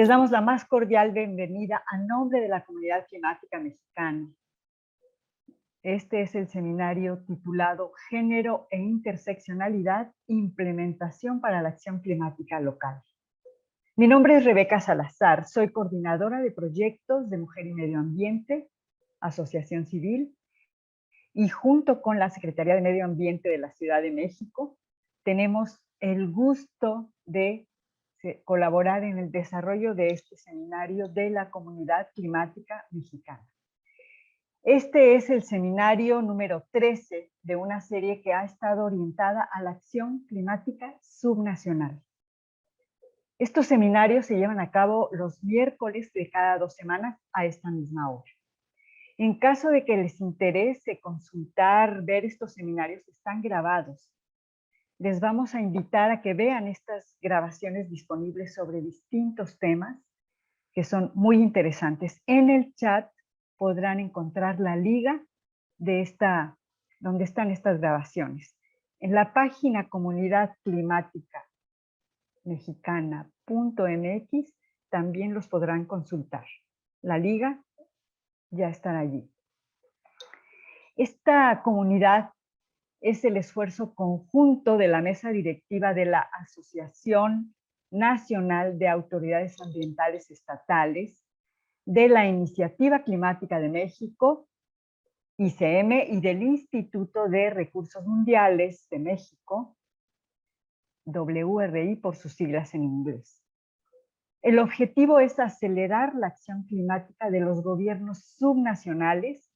Les damos la más cordial bienvenida a nombre de la comunidad climática mexicana. Este es el seminario titulado Género e Interseccionalidad, Implementación para la Acción Climática Local. Mi nombre es Rebeca Salazar, soy coordinadora de proyectos de Mujer y Medio Ambiente, Asociación Civil, y junto con la Secretaría de Medio Ambiente de la Ciudad de México, tenemos el gusto de colaborar en el desarrollo de este seminario de la comunidad climática mexicana. Este es el seminario número 13 de una serie que ha estado orientada a la acción climática subnacional. Estos seminarios se llevan a cabo los miércoles de cada 2 semanas a esta misma hora. En caso de que les interese consultar, ver estos seminarios, están grabados. Les vamos a invitar a que vean estas grabaciones disponibles sobre distintos temas que son muy interesantes. En el chat podrán encontrar la liga de donde están estas grabaciones. En la página Comunidad Climática Mexicana.mx también los podrán consultar. La liga ya está allí. Esta comunidad es el esfuerzo conjunto de la mesa directiva de la Asociación Nacional de Autoridades Ambientales Estatales, de la Iniciativa Climática de México, ICM, y del Instituto de Recursos Mundiales de México, WRI por sus siglas en inglés. El objetivo es acelerar la acción climática de los gobiernos subnacionales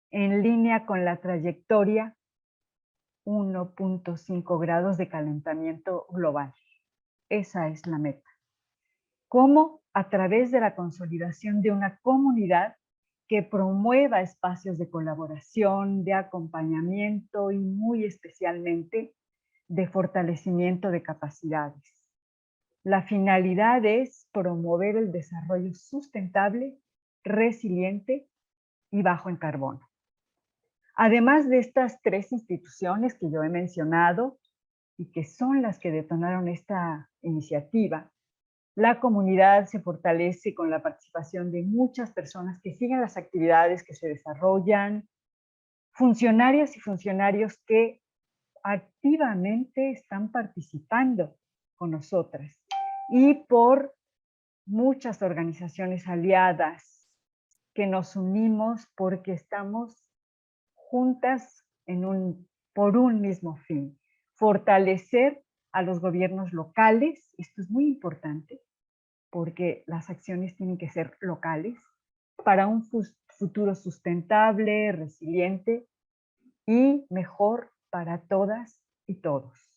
en línea con la trayectoria 1.5 grados de calentamiento global. Esa es la meta. ¿Cómo? A través de la consolidación de una comunidad que promueva espacios de colaboración, de acompañamiento y muy especialmente de fortalecimiento de capacidades. La finalidad es promover el desarrollo sustentable, resiliente y bajo en carbono. Además de estas 3 instituciones que yo he mencionado y que son las que detonaron esta iniciativa, la comunidad se fortalece con la participación de muchas personas que siguen las actividades que se desarrollan, funcionarias y funcionarios que activamente están participando con nosotras, y por muchas organizaciones aliadas que nos unimos porque estamos juntas por un mismo fin: fortalecer a los gobiernos locales. Esto es muy importante porque las acciones tienen que ser locales para un futuro sustentable, resiliente y mejor para todas y todos.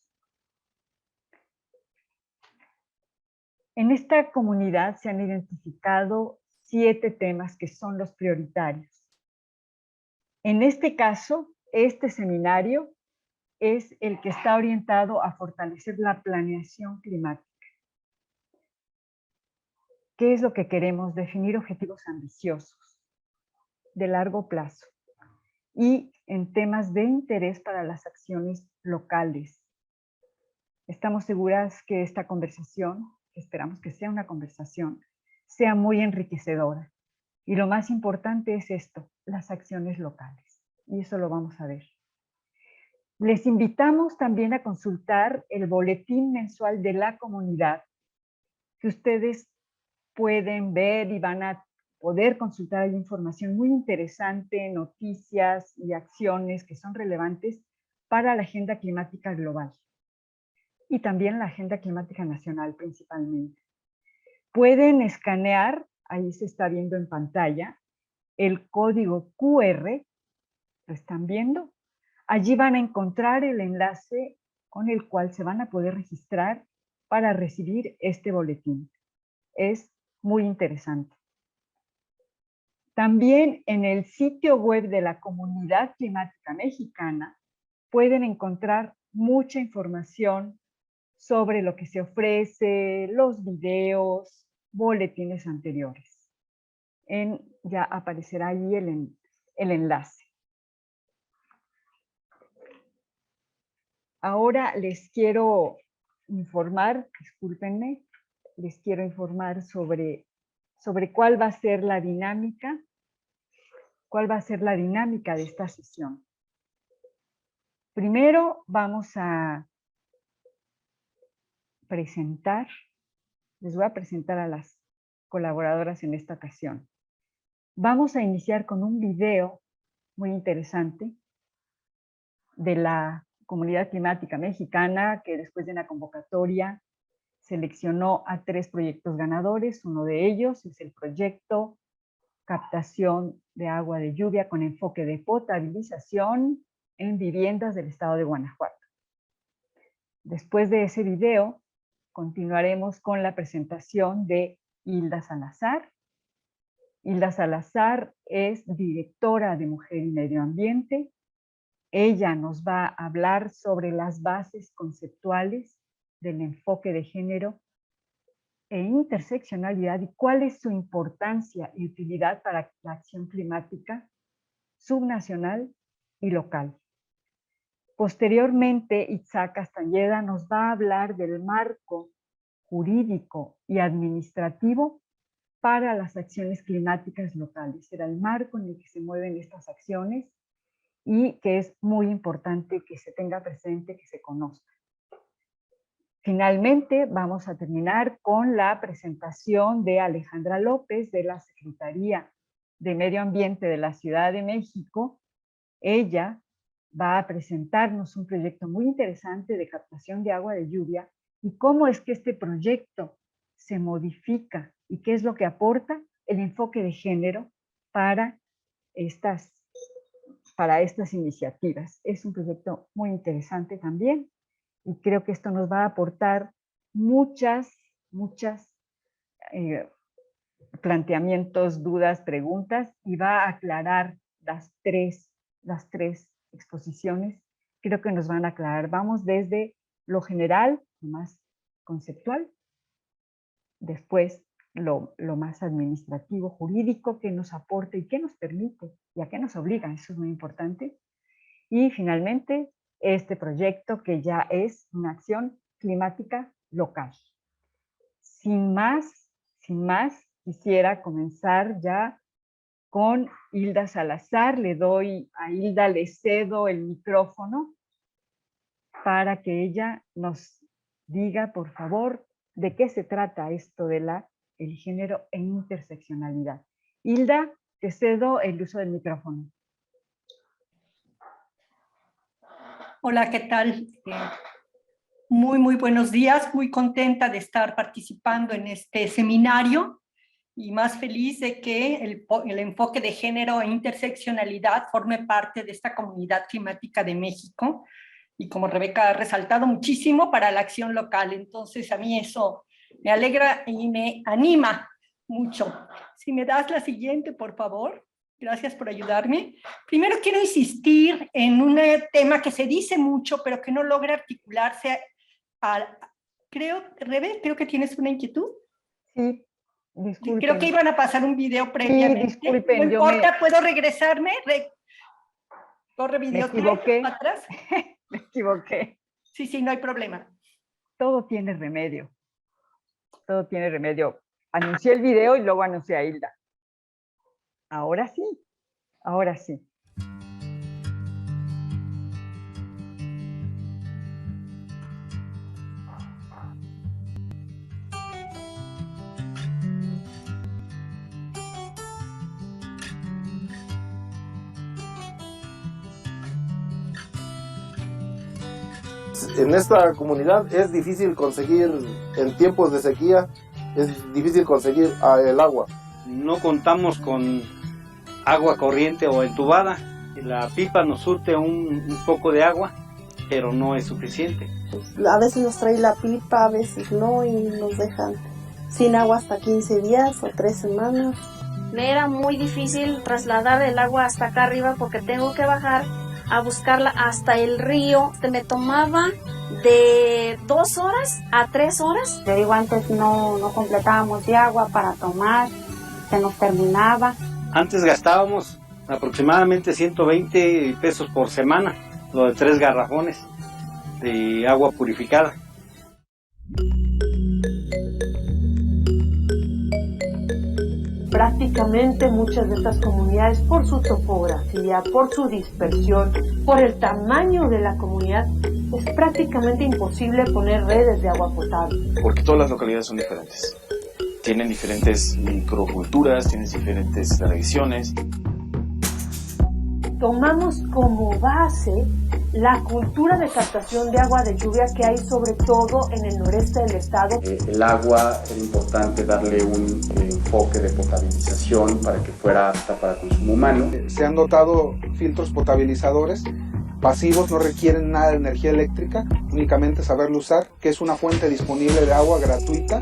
En esta comunidad se han identificado 7 temas que son los prioritarios. En este caso, este seminario es el que está orientado a fortalecer la planeación climática. ¿Qué es lo que queremos? Definir objetivos ambiciosos, de largo plazo, y en temas de interés para las acciones locales. Estamos seguras que esta conversación, esperamos que sea una conversación, sea muy enriquecedora. Y lo más importante es esto, las acciones locales. Y eso lo vamos a ver. Les invitamos también a consultar el boletín mensual de la comunidad, que ustedes pueden ver y van a poder consultar. Hay información muy interesante, noticias y acciones que son relevantes para la agenda climática global y también la agenda climática nacional principalmente. Pueden escanear, ahí se está viendo en pantalla, el código QR, ¿lo están viendo? Allí van a encontrar el enlace con el cual se van a poder registrar para recibir este boletín. Es muy interesante. También en el sitio web de la Comunidad Climática Mexicana pueden encontrar mucha información sobre lo que se ofrece, los videos, boletines anteriores. Ya aparecerá ahí el enlace. Ahora les quiero informar, discúlpenme, les quiero informar sobre cuál va a ser la dinámica, de esta sesión. Primero vamos a presentar, les voy a presentar a las colaboradoras en esta ocasión. Vamos a iniciar con un video muy interesante de la Comunidad Climática Mexicana, que después de una convocatoria seleccionó a 3 proyectos ganadores. Uno de ellos es el proyecto Captación de Agua de Lluvia con enfoque de potabilización en viviendas del estado de Guanajuato. Después de ese video, continuaremos con la presentación de Hilda Salazar. Hilda Salazar es directora de Mujer y Medio Ambiente. Ella nos va a hablar sobre las bases conceptuales del enfoque de género e interseccionalidad y cuál es su importancia y utilidad para la acción climática subnacional y local. Posteriormente, Itzá Castañeda nos va a hablar del marco jurídico y administrativo para las acciones climáticas locales. Será el marco en el que se mueven estas acciones y que es muy importante que se tenga presente, que se conozca. Finalmente, vamos a terminar con la presentación de Alejandra López de la Secretaría de Medio Ambiente de la Ciudad de México. Ella va a presentarnos un proyecto muy interesante de captación de agua de lluvia y cómo es que este proyecto se modifica y qué es lo que aporta el enfoque de género para estas iniciativas. Es un proyecto muy interesante también y creo que esto nos va a aportar muchas planteamientos, dudas, preguntas y va a aclarar las tres exposiciones. Creo que nos van a aclarar. Vamos desde lo general, lo más conceptual, después lo más administrativo, jurídico, que nos aporta y qué nos permite y a qué nos obliga, eso es muy importante. Y finalmente, este proyecto que ya es una acción climática local. Sin más, quisiera comenzar ya con Hilda Salazar. Le cedo el micrófono para que ella nos diga, por favor, de qué se trata esto de el género e interseccionalidad. Hilda, te cedo el uso del micrófono. Hola, ¿qué tal? Muy buenos días, muy contenta de estar participando en este seminario y más feliz de que el enfoque de género e interseccionalidad forme parte de esta Comunidad Climática de México y como Rebeca ha resaltado muchísimo para la acción local. Entonces a mí eso me alegra y me anima mucho. Si me das la siguiente, por favor. Gracias por ayudarme. Primero quiero insistir en un tema que se dice mucho, pero que no logra articularse. Rebe, creo que tienes una inquietud. Sí, disculpen. Creo que iban a pasar un video previamente. Sí, disculpen. No importa, ¿puedo regresarme? Corre videos. Me equivoqué. Atrás. Me equivoqué. Sí, no hay problema. Todo tiene remedio. Todo tiene remedio. Anuncié el video y luego anuncié a Hilda. Ahora sí, ahora sí. En esta comunidad es difícil conseguir, en tiempos de sequía, es difícil conseguir el agua. No contamos con agua corriente o entubada. La pipa nos surte un poco de agua, pero no es suficiente. A veces nos trae la pipa, a veces no, y nos dejan sin agua hasta 15 días o 3 semanas. Me era muy difícil trasladar el agua hasta acá arriba porque tengo que bajar a buscarla hasta el río. Me tomaba de 2 horas a 3 horas. Te digo, antes no completábamos de agua para tomar, se nos terminaba. Antes gastábamos aproximadamente 120 pesos por semana, lo de 3 garrafones de agua purificada. Prácticamente muchas de estas comunidades, por su topografía, por su dispersión, por el tamaño de la comunidad, es prácticamente imposible poner redes de agua potable. Porque todas las localidades son diferentes. Tienen diferentes microculturas, tienen diferentes tradiciones. Tomamos como base la cultura de captación de agua de lluvia que hay sobre todo en el noreste del estado. El agua era importante darle un enfoque de potabilización para que fuera apta para consumo humano. Se han dotado filtros potabilizadores pasivos, no requieren nada de energía eléctrica, únicamente saberlo usar, que es una fuente disponible de agua gratuita,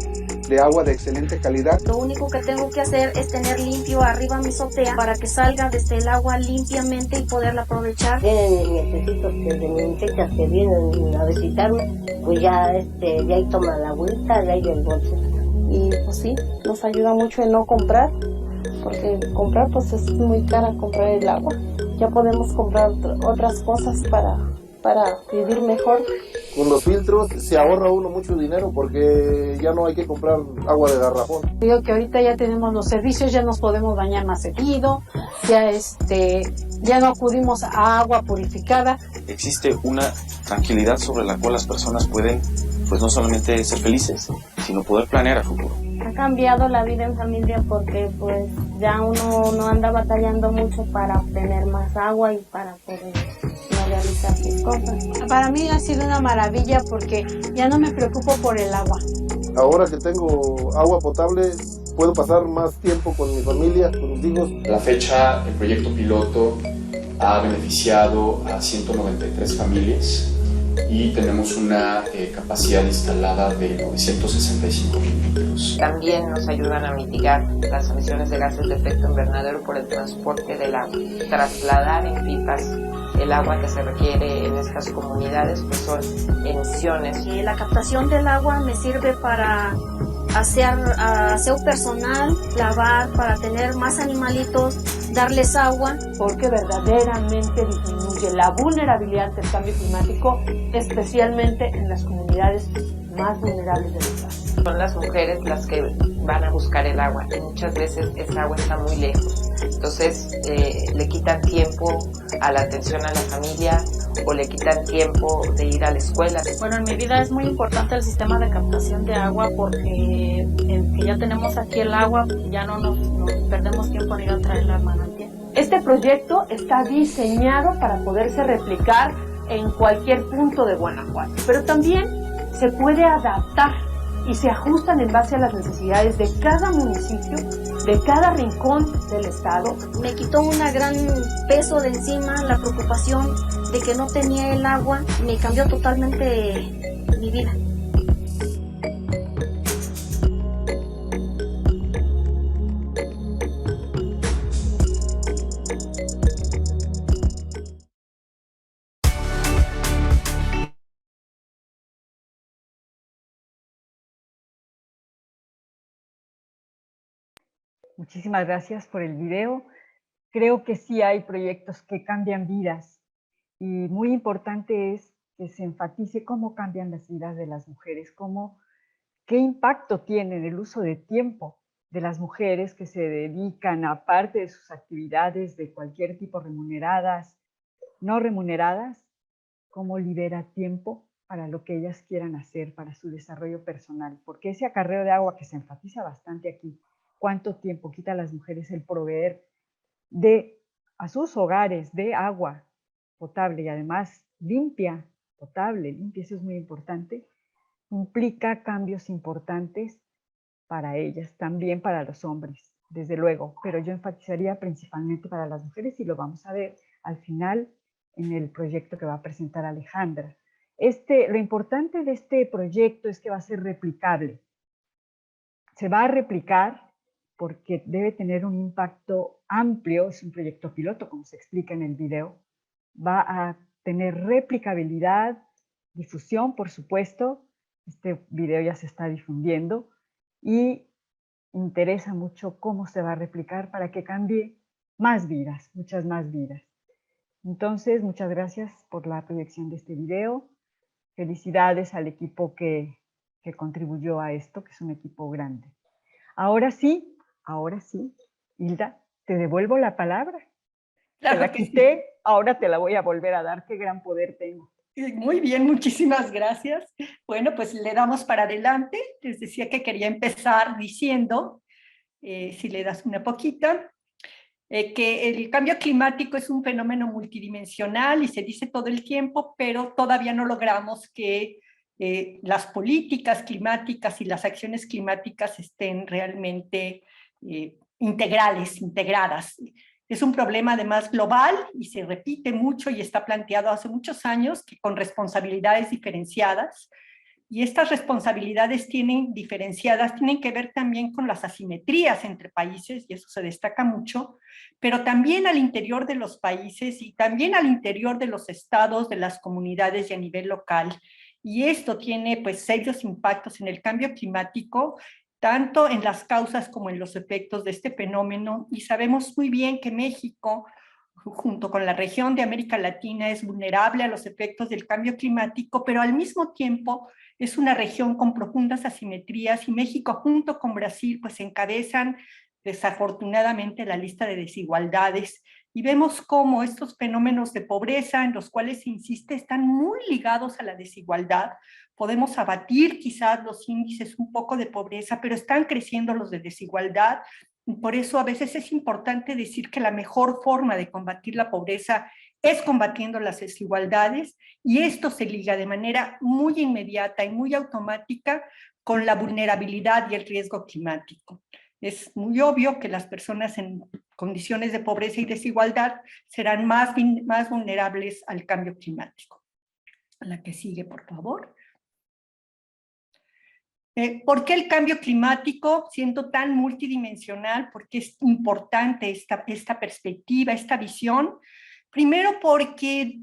de agua de excelente calidad. Lo único que tengo que hacer es tener limpio arriba mi azotea para que salga desde el agua limpiamente y poderla aprovechar. Tienen nietecitos que de mis muchachas que vienen a visitarme, pues ya de ahí toman la agüita, de ahí el bolso. Y pues sí, nos ayuda mucho en no comprar, porque comprar pues es muy cara comprar el agua. Ya podemos comprar otras cosas para vivir mejor. Con los filtros se ahorra uno mucho dinero porque ya no hay que comprar agua de garrafón. Digo que ahorita ya tenemos los servicios, ya nos podemos bañar más seguido, ya no acudimos a agua purificada. Existe una tranquilidad sobre la cual las personas pueden, pues no solamente ser felices, sino poder planear a futuro. Ha cambiado la vida en familia porque pues ya uno no anda batallando mucho para obtener más agua y para poder realizar sus cosas. Para mí ha sido una maravilla porque ya no me preocupo por el agua. Ahora que tengo agua potable, puedo pasar más tiempo con mi familia, con mis hijos. A la fecha, el proyecto piloto ha beneficiado a 193 familias y tenemos una capacidad instalada de 965.000 litros. También nos ayudan a mitigar las emisiones de gases de efecto invernadero por el transporte del agua. Trasladar en pipas el agua que se requiere en estas comunidades, pues son emisiones. La captación del agua me sirve para aseo personal, lavar, para tener más animalitos, darles agua. Porque verdaderamente disminuye la vulnerabilidad del cambio climático, especialmente en las comunidades más vulnerables del estado. Son las mujeres las que van a buscar el agua y muchas veces esa agua está muy lejos. Entonces le quitan tiempo a la atención a la familia o le quitan tiempo de ir a la escuela. Bueno, en mi vida es muy importante el sistema de captación de agua porque el que ya tenemos aquí el agua, ya no nos perdemos tiempo en ir a traerla al manantial. Este proyecto está diseñado para poderse replicar en cualquier punto de Guanajuato, pero también se puede adaptar y se ajustan en base a las necesidades de cada municipio, de cada rincón del estado. Me quitó un gran peso de encima, la preocupación de que no tenía el agua, me cambió totalmente mi vida. Muchísimas gracias por el video. Creo que sí hay proyectos que cambian vidas y muy importante es que se enfatice cómo cambian las vidas de las mujeres, qué impacto tiene el uso de tiempo de las mujeres que se dedican, aparte de sus actividades de cualquier tipo, remuneradas, no remuneradas, cómo libera tiempo para lo que ellas quieran hacer, para su desarrollo personal, porque ese acarreo de agua que se enfatiza bastante aquí, cuánto tiempo quita a las mujeres el proveer a sus hogares de agua potable y además limpia, potable, limpia, eso es muy importante, implica cambios importantes para ellas, también para los hombres, desde luego, pero yo enfatizaría principalmente para las mujeres y lo vamos a ver al final en el proyecto que va a presentar Alejandra. Lo importante de este proyecto es que va a ser replicable. Se va a replicar porque debe tener un impacto amplio, es un proyecto piloto, como se explica en el video, va a tener replicabilidad, difusión, por supuesto, este video ya se está difundiendo y interesa mucho cómo se va a replicar para que cambie más vidas, muchas más vidas. Entonces, muchas gracias por la proyección de este video, felicidades al equipo que contribuyó a esto, que es un equipo grande. Ahora sí, Hilda, te devuelvo la palabra. Claro te la que quité, sí. Ahora te la voy a volver a dar. Qué gran poder tengo. Muy bien, muchísimas gracias. Bueno, pues le damos para adelante. Les decía que quería empezar diciendo, si le das una poquita, que el cambio climático es un fenómeno multidimensional y se dice todo el tiempo, pero todavía no logramos que las políticas climáticas y las acciones climáticas estén realmente integradas. Es un problema además global y se repite mucho y está planteado hace muchos años que con responsabilidades diferenciadas. Y estas responsabilidades diferenciadas tienen que ver también con las asimetrías entre países, y eso se destaca mucho, pero también al interior de los países y también al interior de los estados, de las comunidades y a nivel local. Y esto tiene pues serios impactos en el cambio climático, tanto en las causas como en los efectos de este fenómeno. Y sabemos muy bien que México, junto con la región de América Latina, es vulnerable a los efectos del cambio climático, pero al mismo tiempo es una región con profundas asimetrías y México junto con Brasil pues encabezan desafortunadamente la lista de desigualdades y vemos cómo estos fenómenos de pobreza en los cuales se insiste están muy ligados a la desigualdad. Podemos abatir quizás los índices un poco de pobreza, pero están creciendo los de desigualdad. Por eso a veces es importante decir que la mejor forma de combatir la pobreza es combatiendo las desigualdades y esto se liga de manera muy inmediata y muy automática con la vulnerabilidad y el riesgo climático. Es muy obvio que las personas en condiciones de pobreza y desigualdad serán más vulnerables al cambio climático. La que sigue, por favor. ¿Por qué el cambio climático, siendo tan multidimensional? ¿Por qué es importante esta perspectiva, esta visión? Primero porque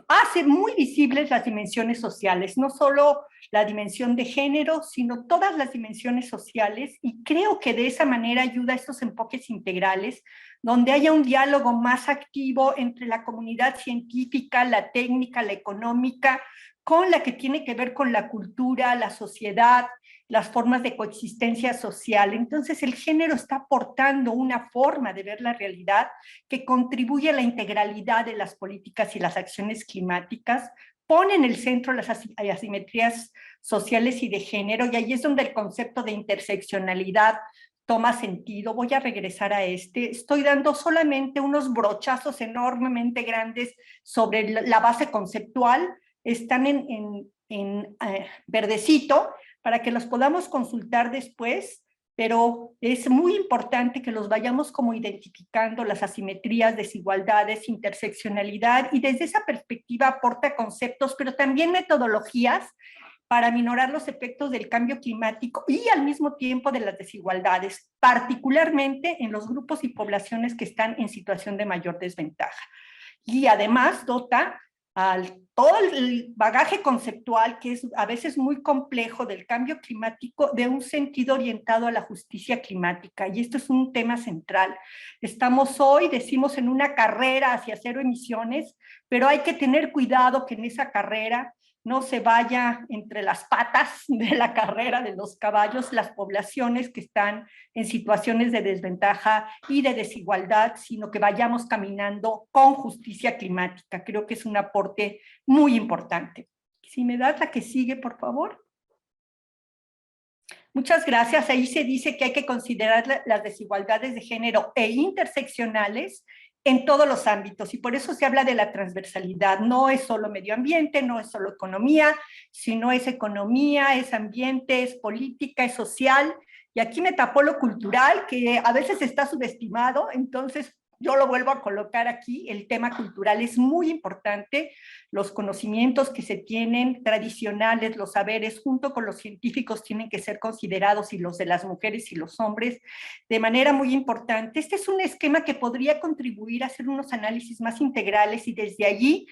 hace muy visibles las dimensiones sociales, no solo la dimensión de género, sino todas las dimensiones sociales, y creo que de esa manera ayuda a estos enfoques integrales, donde haya un diálogo más activo entre la comunidad científica, la técnica, la económica, con la que tiene que ver con la cultura, la sociedad, las formas de coexistencia social. Entonces el género está aportando una forma de ver la realidad que contribuye a la integralidad de las políticas y las acciones climáticas, pone en el centro las asimetrías sociales y de género, y ahí es donde el concepto de interseccionalidad toma sentido. Voy a regresar a estoy dando solamente unos brochazos enormemente grandes sobre la base conceptual, están en verdecito, para que los podamos consultar después, pero es muy importante que los vayamos como identificando, las asimetrías, desigualdades, interseccionalidad, y desde esa perspectiva aporta conceptos, pero también metodologías para minorar los efectos del cambio climático y al mismo tiempo de las desigualdades, particularmente en los grupos y poblaciones que están en situación de mayor desventaja. Y además dota todo el bagaje conceptual, que es a veces muy complejo, del cambio climático, de un sentido orientado a la justicia climática, y esto es un tema central. Estamos hoy, decimos, en una carrera hacia cero emisiones, pero hay que tener cuidado que en esa carrera no se vaya entre las patas de la carrera de los caballos las poblaciones que están en situaciones de desventaja y de desigualdad, sino que vayamos caminando con justicia climática. Creo que es un aporte muy importante. Si me das la que sigue, por favor. Muchas gracias. Ahí se dice que hay que considerar las desigualdades de género e interseccionales en todos los ámbitos, y por eso se habla de la transversalidad. No es solo medio ambiente, no es solo economía, sino es economía, es ambiente, es política, es social, y aquí me tapó lo cultural, que a veces está subestimado, entonces yo lo vuelvo a colocar aquí. El tema cultural es muy importante, los conocimientos que se tienen tradicionales, los saberes, junto con los científicos, tienen que ser considerados, y los de las mujeres y los hombres, de manera muy importante. Este es un esquema que podría contribuir a hacer unos análisis más integrales y desde allí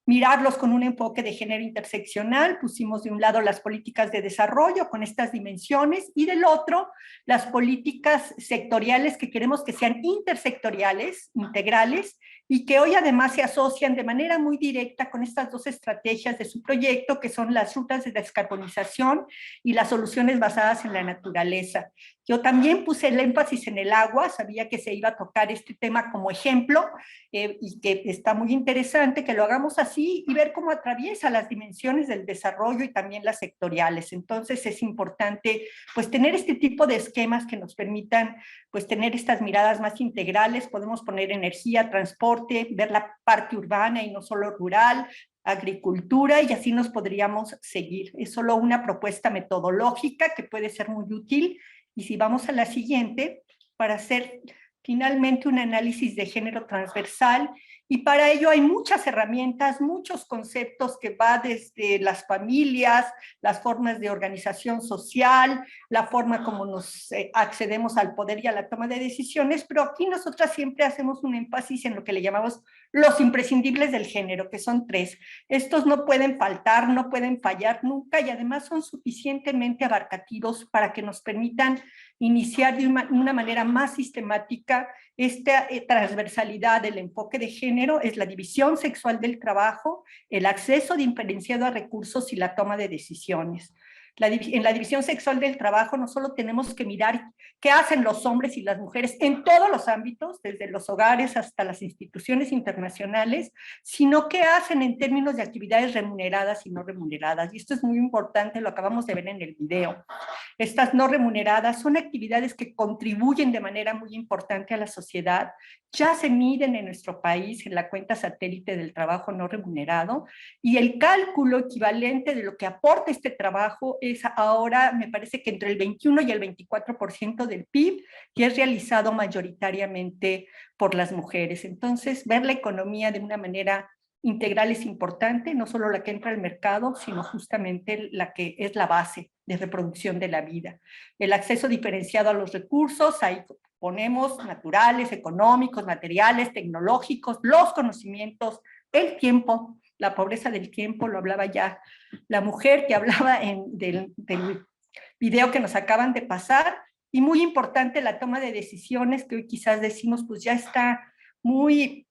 mirarlos con un enfoque de género interseccional. Pusimos de un lado las políticas de desarrollo con estas dimensiones y del otro las políticas sectoriales que queremos que sean intersectoriales, integrales, y que hoy además se asocian de manera muy directa con estas dos estrategias de su proyecto, que son las rutas de descarbonización y las soluciones basadas en la naturaleza. Yo también puse el énfasis en el agua, sabía que se iba a tocar este tema como ejemplo, y que está muy interesante que lo hagamos así y ver cómo atraviesa las dimensiones del desarrollo y también las sectoriales. Entonces es importante pues tener este tipo de esquemas que nos permitan pues tener estas miradas más integrales. Podemos poner energía, transporte, ver la parte urbana y no solo rural, agricultura, y así nos podríamos seguir. Es solo una propuesta metodológica que puede ser muy útil. Y si vamos a la siguiente, para hacer finalmente un análisis de género transversal, y para ello hay muchas herramientas, muchos conceptos que va desde las familias, las formas de organización social, la forma como nos accedemos al poder y a la toma de decisiones, pero aquí nosotras siempre hacemos un énfasis en lo que le llamamos los imprescindibles del género, que son 3. Estos no pueden faltar, no pueden fallar nunca, y además son suficientemente abarcativos para que nos permitan iniciar de una manera más sistemática esta transversalidad del enfoque de género. Es la división sexual del trabajo, el acceso diferenciado a recursos y la toma de decisiones. En la división sexual del trabajo no solo tenemos que mirar qué hacen los hombres y las mujeres en todos los ámbitos, desde los hogares hasta las instituciones internacionales, sino qué hacen en términos de actividades remuneradas y no remuneradas. Y esto es muy importante, lo acabamos de ver en el video. Estas no remuneradas son actividades que contribuyen de manera muy importante a la sociedad. Ya se miden en nuestro país en la cuenta satélite del trabajo no remunerado, y el cálculo equivalente de lo que aporta este trabajo es ahora, me parece que entre el 21 y el 24% del PIB, y es realizado mayoritariamente por las mujeres. Entonces, ver la economía de una manera integral es importante, no solo la que entra al mercado, sino justamente la que es la base de reproducción de la vida. El acceso diferenciado a los recursos, ahí ponemos naturales, económicos, materiales, tecnológicos, los conocimientos, el tiempo, la pobreza del tiempo, lo hablaba ya la mujer que hablaba del video que nos acaban de pasar, y muy importante la toma de decisiones, que hoy quizás decimos pues ya está muy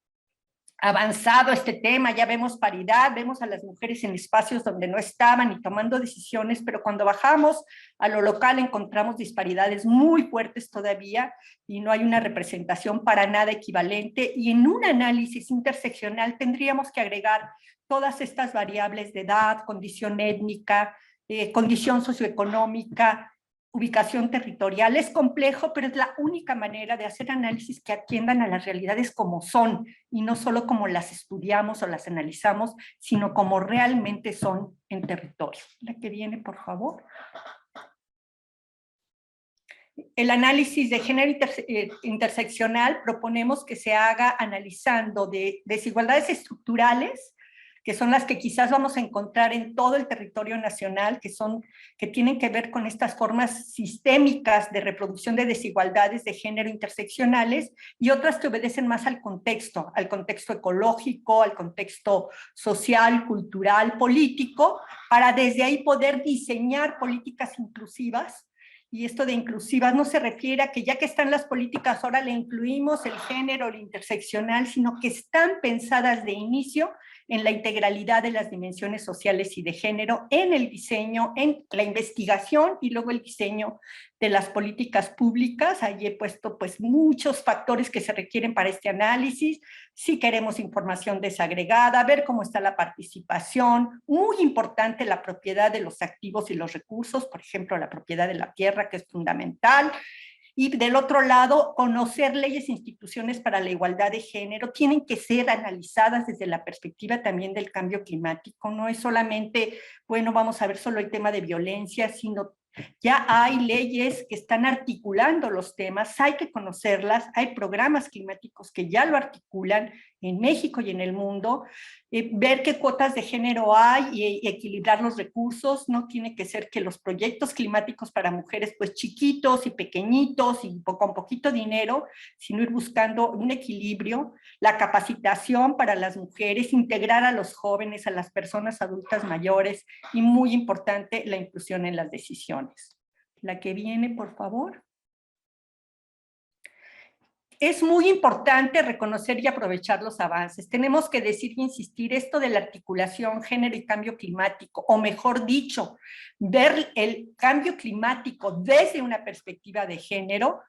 avanzado este tema, ya vemos paridad, vemos a las mujeres en espacios donde no estaban y tomando decisiones, pero cuando bajamos a lo local encontramos disparidades muy fuertes todavía y no hay una representación para nada equivalente, y en un análisis interseccional tendríamos que agregar todas estas variables de edad, condición étnica, condición socioeconómica, ubicación territorial. Es complejo, pero es la única manera de hacer análisis que atiendan a las realidades como son, y no solo como las estudiamos o las analizamos, sino como realmente son en territorio. La que viene, por favor. El análisis de género interseccional proponemos que se haga analizando de desigualdades estructurales, que son las que quizás vamos a encontrar en todo el territorio nacional, que tienen que ver con estas formas sistémicas de reproducción de desigualdades de género interseccionales, y otras que obedecen más al contexto ecológico, al contexto social, cultural, político, para desde ahí poder diseñar políticas inclusivas. Y esto de inclusivas no se refiere a que ya que están las políticas ahora le incluimos el género, el interseccional, sino que están pensadas de inicio en la integralidad de las dimensiones sociales y de género, en el diseño, en la investigación y luego el diseño de las políticas públicas. Ahí he puesto pues muchos factores que se requieren para este análisis. Si queremos información desagregada, ver cómo está la participación, muy importante la propiedad de los activos y los recursos, por ejemplo la propiedad de la tierra, que es fundamental. Y del otro lado, conocer leyes e instituciones para la igualdad de género tienen que ser analizadas desde la perspectiva también del cambio climático. No es solamente, bueno, vamos a ver solo el tema de violencia, sino ya hay leyes que están articulando los temas, hay que conocerlas, hay programas climáticos que ya lo articulan en México y en el mundo, ver qué cuotas de género hay y equilibrar los recursos. No tiene que ser que los proyectos climáticos para mujeres pues chiquitos y pequeñitos y con poquito dinero, sino ir buscando un equilibrio, la capacitación para las mujeres, integrar a los jóvenes, a las personas adultas mayores, y muy importante la inclusión en las decisiones. La que viene, por favor. es muy importante reconocer y aprovechar los avances. Tenemos que decir y insistir esto de la articulación género y cambio climático, o mejor dicho, ver el cambio climático desde una perspectiva de género.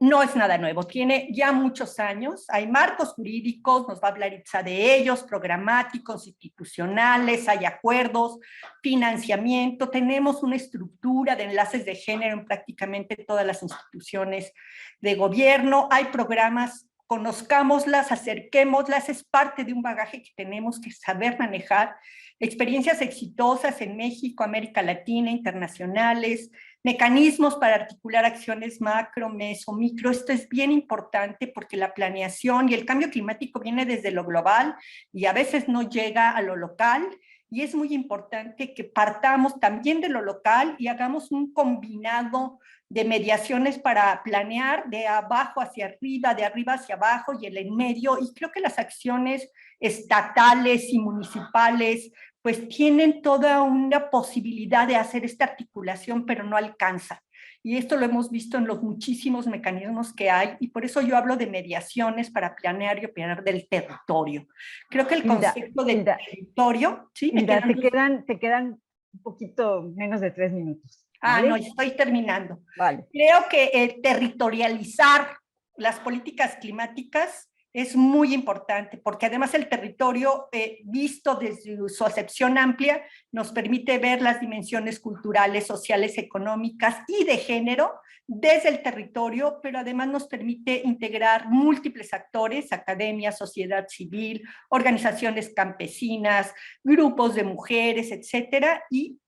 No es nada nuevo, tiene ya muchos años, hay marcos jurídicos, nos va a hablar Itza de ellos, programáticos, institucionales, hay acuerdos, financiamiento, tenemos una estructura de enlaces de género en prácticamente todas las instituciones de gobierno, hay programas, conozcámoslas, acerquémoslas, es parte de un bagaje que tenemos que saber manejar, experiencias exitosas en México, América Latina, internacionales, mecanismos para articular acciones macro, meso, micro. Esto es bien importante porque la planeación y el cambio climático viene desde lo global y a veces no llega a lo local, y es muy importante que partamos también de lo local y hagamos un combinado de mediaciones para planear de abajo hacia arriba, de arriba hacia abajo y en medio, y creo que las acciones estatales y municipales pues tienen toda una posibilidad de hacer esta articulación, pero no alcanza. Y esto lo hemos visto en los muchísimos mecanismos que hay, y por eso yo hablo de mediaciones para planear y operar del territorio. Creo que el concepto del territorio... ¿sí? Te quedan un poquito menos de 3 minutos. ¿Vale? No, estoy terminando. Vale. Creo que territorializar las políticas climáticas es muy importante, porque además el territorio, visto desde su acepción amplia, nos permite ver las dimensiones culturales, sociales, económicas y de género desde el territorio, pero además nos permite integrar múltiples actores, academia, sociedad civil, organizaciones campesinas, grupos de mujeres, etcétera, y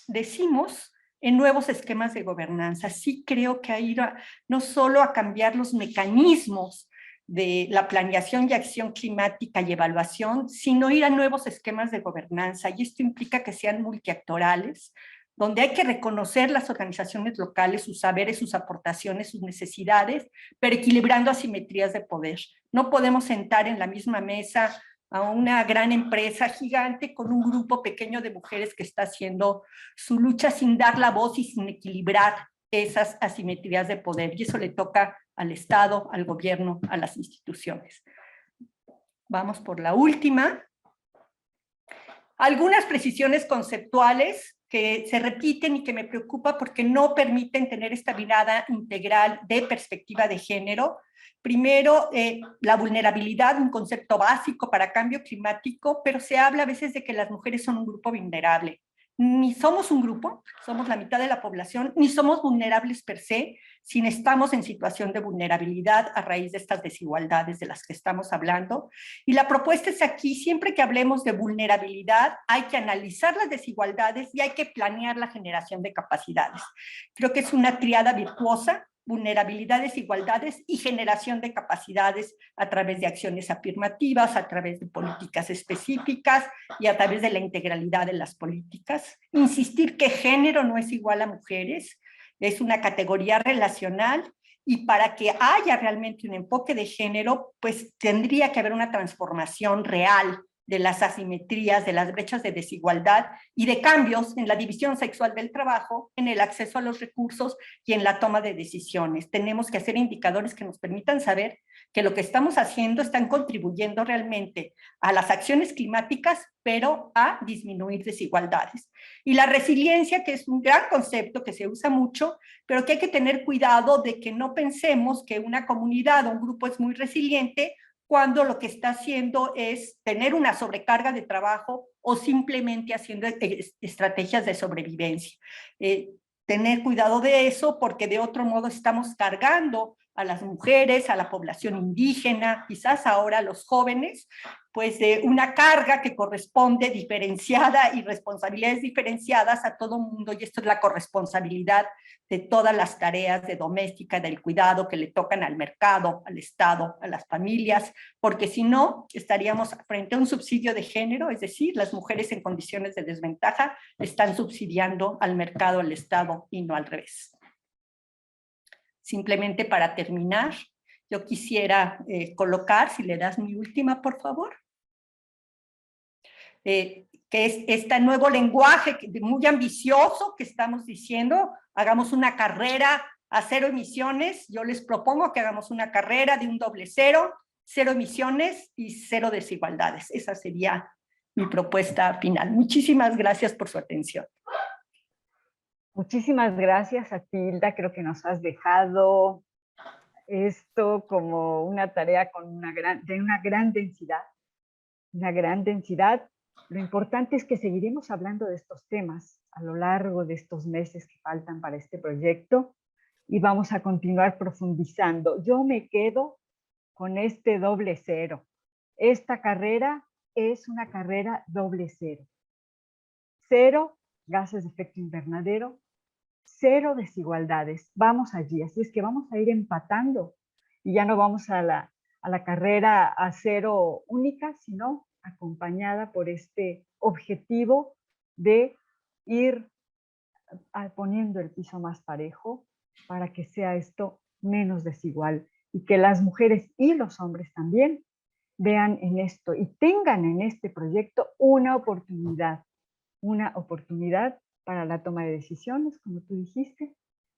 decimos en nuevos esquemas de gobernanza. Sí creo que ir no solo a cambiar los mecanismos de la planeación y acción climática y evaluación, sino ir a nuevos esquemas de gobernanza, y esto implica que sean multiactorales, donde hay que reconocer las organizaciones locales, sus saberes, sus aportaciones, sus necesidades, pero equilibrando asimetrías de poder. No podemos sentar en la misma mesa a una gran empresa gigante con un grupo pequeño de mujeres que está haciendo su lucha sin dar la voz y sin equilibrar esas asimetrías de poder, y eso le toca al Estado, al gobierno, a las instituciones. Vamos por la última. Algunas precisiones conceptuales que se repiten y que me preocupa porque no permiten tener esta mirada integral de perspectiva de género. Primero, la vulnerabilidad, un concepto básico para cambio climático, pero se habla a veces de que las mujeres son un grupo vulnerable. Ni somos un grupo, somos la mitad de la población, ni somos vulnerables per se, si estamos en situación de vulnerabilidad a raíz de estas desigualdades de las que estamos hablando. Y la propuesta es aquí, siempre que hablemos de vulnerabilidad, hay que analizar las desigualdades y hay que planear la generación de capacidades. Creo que es una tríada virtuosa: vulnerabilidad, desigualdades y generación de capacidades a través de acciones afirmativas, a través de políticas específicas y a través de la integralidad de las políticas. Insistir que género no es igual a mujeres, es una categoría relacional, y para que haya realmente un enfoque de género, pues tendría que haber una transformación real de las asimetrías, de las brechas de desigualdad y de cambios en la división sexual del trabajo, en el acceso a los recursos y en la toma de decisiones. Tenemos que hacer indicadores que nos permitan saber que lo que estamos haciendo están contribuyendo realmente a las acciones climáticas, pero a disminuir desigualdades. Y la resiliencia, que es un gran concepto que se usa mucho, pero que hay que tener cuidado de que no pensemos que una comunidad o un grupo es muy resiliente cuando lo que está haciendo es tener una sobrecarga de trabajo o simplemente haciendo estrategias de sobrevivencia. Tener cuidado de eso, porque de otro modo estamos cargando a las mujeres, a la población indígena, quizás ahora a los jóvenes, pues de una carga que corresponde diferenciada y responsabilidades diferenciadas a todo mundo, y esto es la corresponsabilidad de todas las tareas de doméstica, del cuidado que le tocan al mercado, al Estado, a las familias, porque si no, estaríamos frente a un subsidio de género, es decir, las mujeres en condiciones de desventaja están subsidiando al mercado, al Estado, y no al revés. Simplemente para terminar, yo quisiera colocar, si le das mi última, por favor, que es este nuevo lenguaje muy ambicioso que estamos diciendo: hagamos una carrera a cero emisiones. Yo les propongo que hagamos una carrera de un doble cero, cero emisiones y cero desigualdades. Esa sería mi propuesta final. Muchísimas gracias por su atención. Muchísimas gracias a ti, Hilda. Creo que nos has dejado esto como una tarea con de una gran densidad. Una gran densidad. Lo importante es que seguiremos hablando de estos temas a lo largo de estos meses que faltan para este proyecto y vamos a continuar profundizando. Yo me quedo con este doble cero. Esta carrera es una carrera doble cero. Cero gases de efecto invernadero, cero desigualdades. Vamos allí, así es que vamos a ir empatando y ya no vamos a la carrera a cero única, sino acompañada por este objetivo de ir poniendo el piso más parejo para que sea esto menos desigual y que las mujeres y los hombres también vean en esto y tengan en este proyecto una oportunidad para la toma de decisiones, como tú dijiste,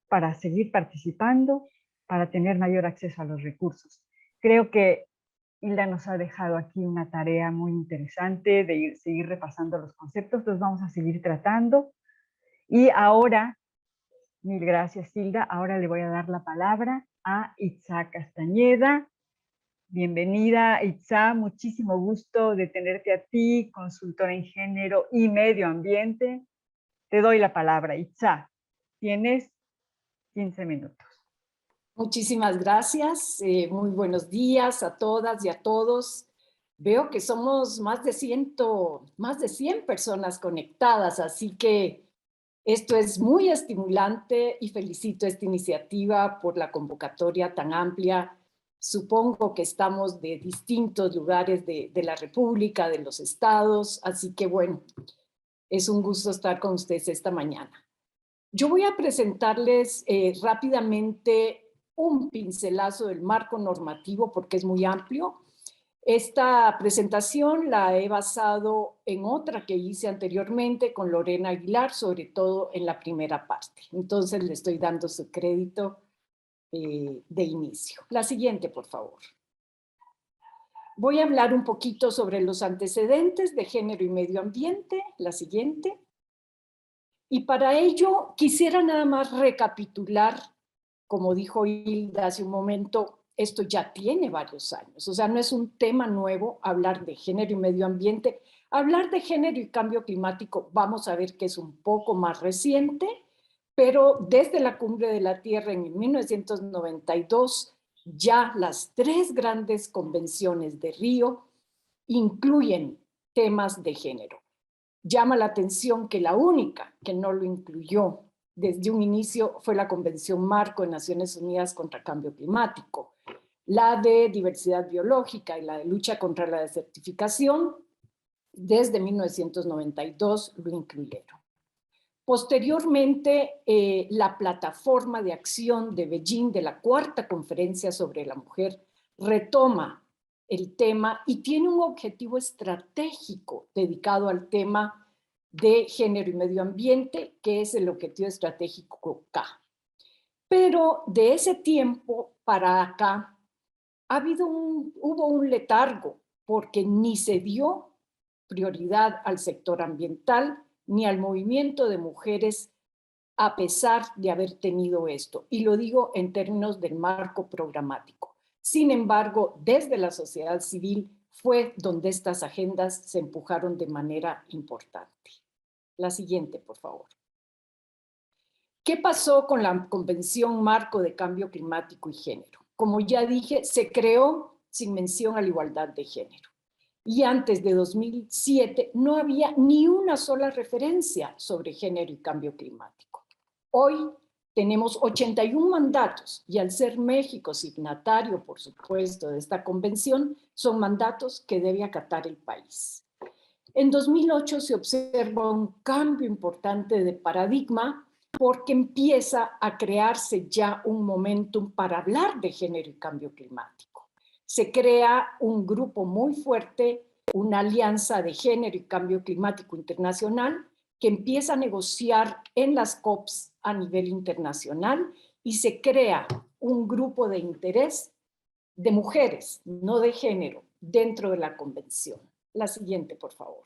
para seguir participando, para tener mayor acceso a los recursos. Creo que Hilda nos ha dejado aquí una tarea muy interesante de seguir repasando los conceptos, los vamos a seguir tratando. Y ahora, mil gracias Hilda, ahora le voy a dar la palabra a Itzá Castañeda. Bienvenida Itzá, muchísimo gusto de tenerte a ti, consultora en género y medio ambiente. Te doy la palabra, Itzá. Tienes 15 minutos. Muchísimas gracias. Muy buenos días a todas y a todos. Veo que somos más de 100 personas conectadas, así que esto es muy estimulante y felicito esta iniciativa por la convocatoria tan amplia. Supongo que estamos de distintos lugares de la República, de los estados, así que bueno, es un gusto estar con ustedes esta mañana. Yo voy a presentarles rápidamente un pincelazo del marco normativo porque es muy amplio. Esta presentación la he basado en otra que hice anteriormente con Lorena Aguilar, sobre todo en la primera parte. Entonces le estoy dando su crédito de inicio. La siguiente, por favor. Voy a hablar un poquito sobre los antecedentes de género y medio ambiente. La siguiente. Y para ello quisiera nada más recapitular, como dijo Hilda hace un momento, esto ya tiene varios años. O sea, no es un tema nuevo hablar de género y medio ambiente. Hablar de género y cambio climático, vamos a ver que es un poco más reciente, pero desde la Cumbre de la Tierra en 1992, ya las 3 grandes convenciones de Río incluyen temas de género. Llama la atención que la única que no lo incluyó desde un inicio fue la Convención Marco de Naciones Unidas contra el Cambio Climático. La de diversidad biológica y la de lucha contra la desertificación, desde 1992 lo incluyeron. Posteriormente, la plataforma de acción de Beijing de la 4ª Conferencia sobre la Mujer retoma el tema y tiene un objetivo estratégico dedicado al tema de género y medio ambiente, que es el objetivo estratégico K. Pero de ese tiempo para acá hubo un letargo porque ni se dio prioridad al sector ambiental ni al movimiento de mujeres a pesar de haber tenido esto. Y lo digo en términos del marco programático. Sin embargo, desde la sociedad civil fue donde estas agendas se empujaron de manera importante. La siguiente, por favor. ¿Qué pasó con la Convención Marco de Cambio Climático y Género? Como ya dije, se creó sin mención a la igualdad de género. Y antes de 2007 no había ni una sola referencia sobre género y cambio climático. Hoy tenemos 81 mandatos y al ser México signatario, por supuesto, de esta convención, son mandatos que debe acatar el país. En 2008 se observa un cambio importante de paradigma porque empieza a crearse ya un momentum para hablar de género y cambio climático. Se crea un grupo muy fuerte, una alianza de género y cambio climático internacional que empieza a negociar en las COPs a nivel internacional y se crea un grupo de interés de mujeres, no de género, dentro de la convención. La siguiente, por favor.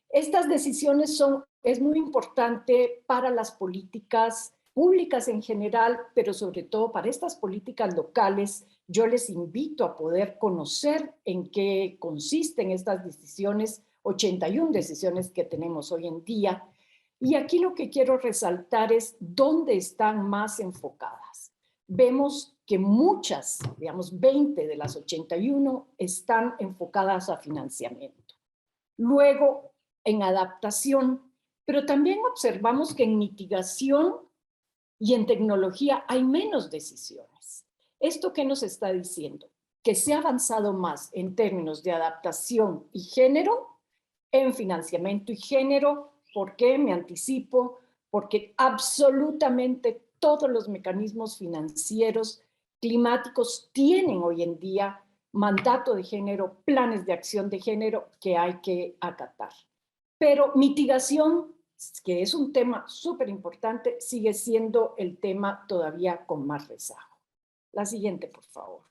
Estas decisiones es muy importante para las políticas públicas en general, pero sobre todo para estas políticas locales. Yo les invito a poder conocer en qué consisten estas decisiones, 81 decisiones que tenemos hoy en día. Y aquí lo que quiero resaltar es dónde están más enfocadas. Vemos que muchas, digamos 20 de las 81, están enfocadas a financiamiento. Luego, en adaptación, pero también observamos que en mitigación y en tecnología hay menos decisiones. ¿Esto qué nos está diciendo? Que se ha avanzado más en términos de adaptación y género, en financiamiento y género. ¿Por qué? Me anticipo, porque absolutamente todos los mecanismos financieros climáticos tienen hoy en día mandato de género, planes de acción de género que hay que acatar. Pero mitigación, que es un tema súper importante, sigue siendo el tema todavía con más rezago. La siguiente, por favor.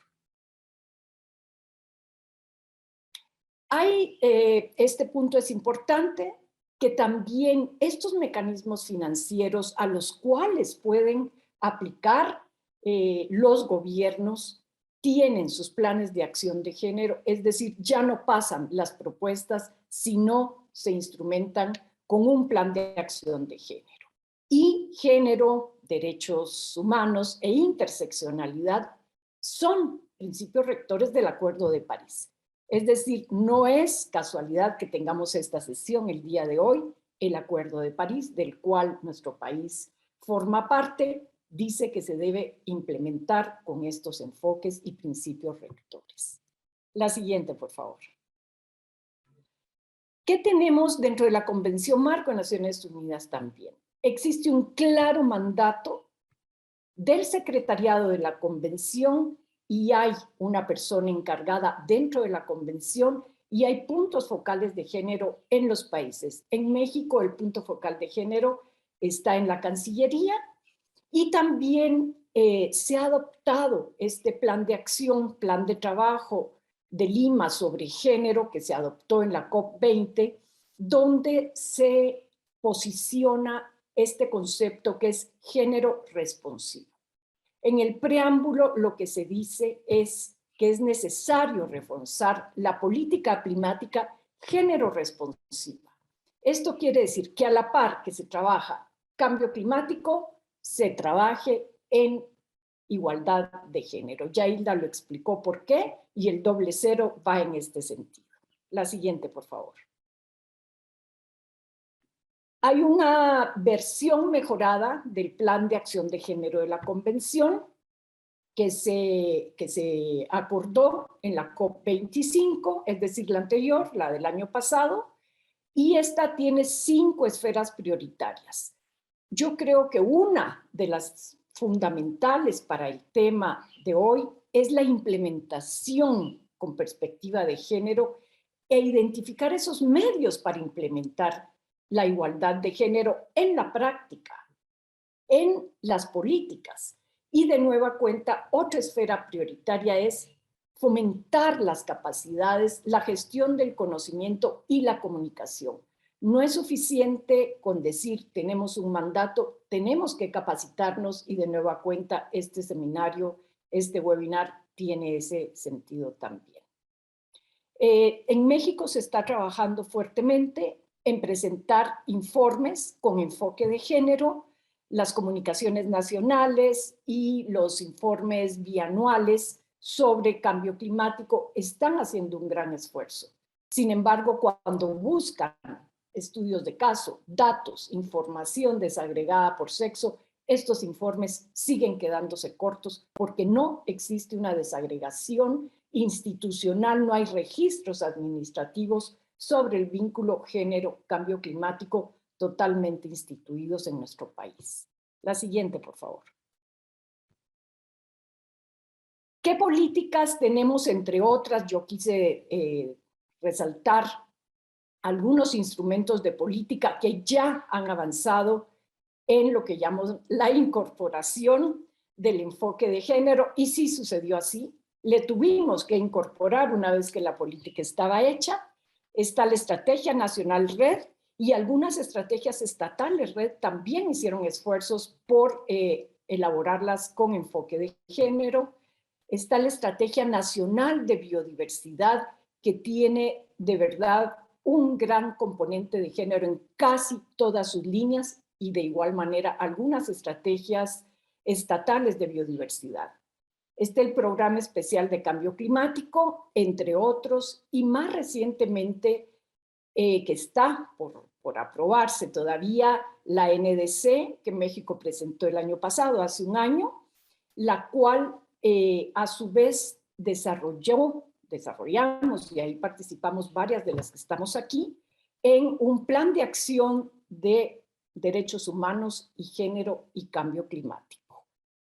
Este punto es importante, que también estos mecanismos financieros a los cuales pueden aplicar los gobiernos tienen sus planes de acción de género, es decir, ya no pasan las propuestas, sino se instrumentan con un plan de acción de género. Y género, derechos humanos e interseccionalidad son principios rectores del Acuerdo de París. Es decir, no es casualidad que tengamos esta sesión el día de hoy. El Acuerdo de París, del cual nuestro país forma parte, dice que se debe implementar con estos enfoques y principios rectores. La siguiente, por favor. ¿Qué tenemos dentro de la Convención Marco de Naciones Unidas también? Existe un claro mandato del secretariado de la Convención y hay una persona encargada dentro de la Convención y hay puntos focales de género en los países. En México el punto focal de género está en la Cancillería y también se ha adoptado este plan de acción, plan de trabajo de Lima sobre género que se adoptó en la COP20, donde se posiciona este concepto que es género responsivo. En el preámbulo lo que se dice es que es necesario reforzar la política climática género responsiva. Esto quiere decir que a la par que se trabaja cambio climático, se trabaje en igualdad de género. Ya Hilda lo explicó por qué y el 0 va en este sentido. La siguiente, por favor. Hay una versión mejorada del Plan de Acción de Género de la Convención que se acordó en la COP25, es decir, la anterior, la del año pasado, y esta tiene 5 esferas prioritarias. Yo creo que una de las fundamentales para el tema de hoy es la implementación con perspectiva de género e identificar esos medios para implementar la igualdad de género en la práctica, en las políticas. Y de nueva cuenta, otra esfera prioritaria es fomentar las capacidades, la gestión del conocimiento y la comunicación. No es suficiente con decir tenemos un mandato, tenemos que capacitarnos y de nueva cuenta este seminario, este webinar tiene ese sentido también. En México se está trabajando fuertemente en presentar informes con enfoque de género, las comunicaciones nacionales y los informes bianuales sobre cambio climático están haciendo un gran esfuerzo. Sin embargo, cuando buscan estudios de caso, datos, información desagregada por sexo, estos informes siguen quedándose cortos porque no existe una desagregación institucional, no hay registros administrativos sobre el vínculo género-cambio climático totalmente instituidos en nuestro país. La siguiente, por favor. ¿Qué políticas tenemos, entre otras? Yo quise resaltar algunos instrumentos de política que ya han avanzado en lo que llamo la incorporación del enfoque de género, y sí sucedió así. Le tuvimos que incorporar una vez que la política estaba hecha. Está la Estrategia Nacional Red y algunas estrategias estatales Red también hicieron esfuerzos por elaborarlas con enfoque de género. Está la Estrategia Nacional de Biodiversidad, que tiene de verdad un gran componente de género en casi todas sus líneas, y de igual manera algunas estrategias estatales de biodiversidad. Está el Programa Especial de Cambio Climático, entre otros, y más recientemente, que está por aprobarse todavía, la NDC, que México presentó el año pasado, hace un año, la cual a su vez desarrollamos, y ahí participamos varias de las que estamos aquí, en un plan de acción de derechos humanos y género y cambio climático.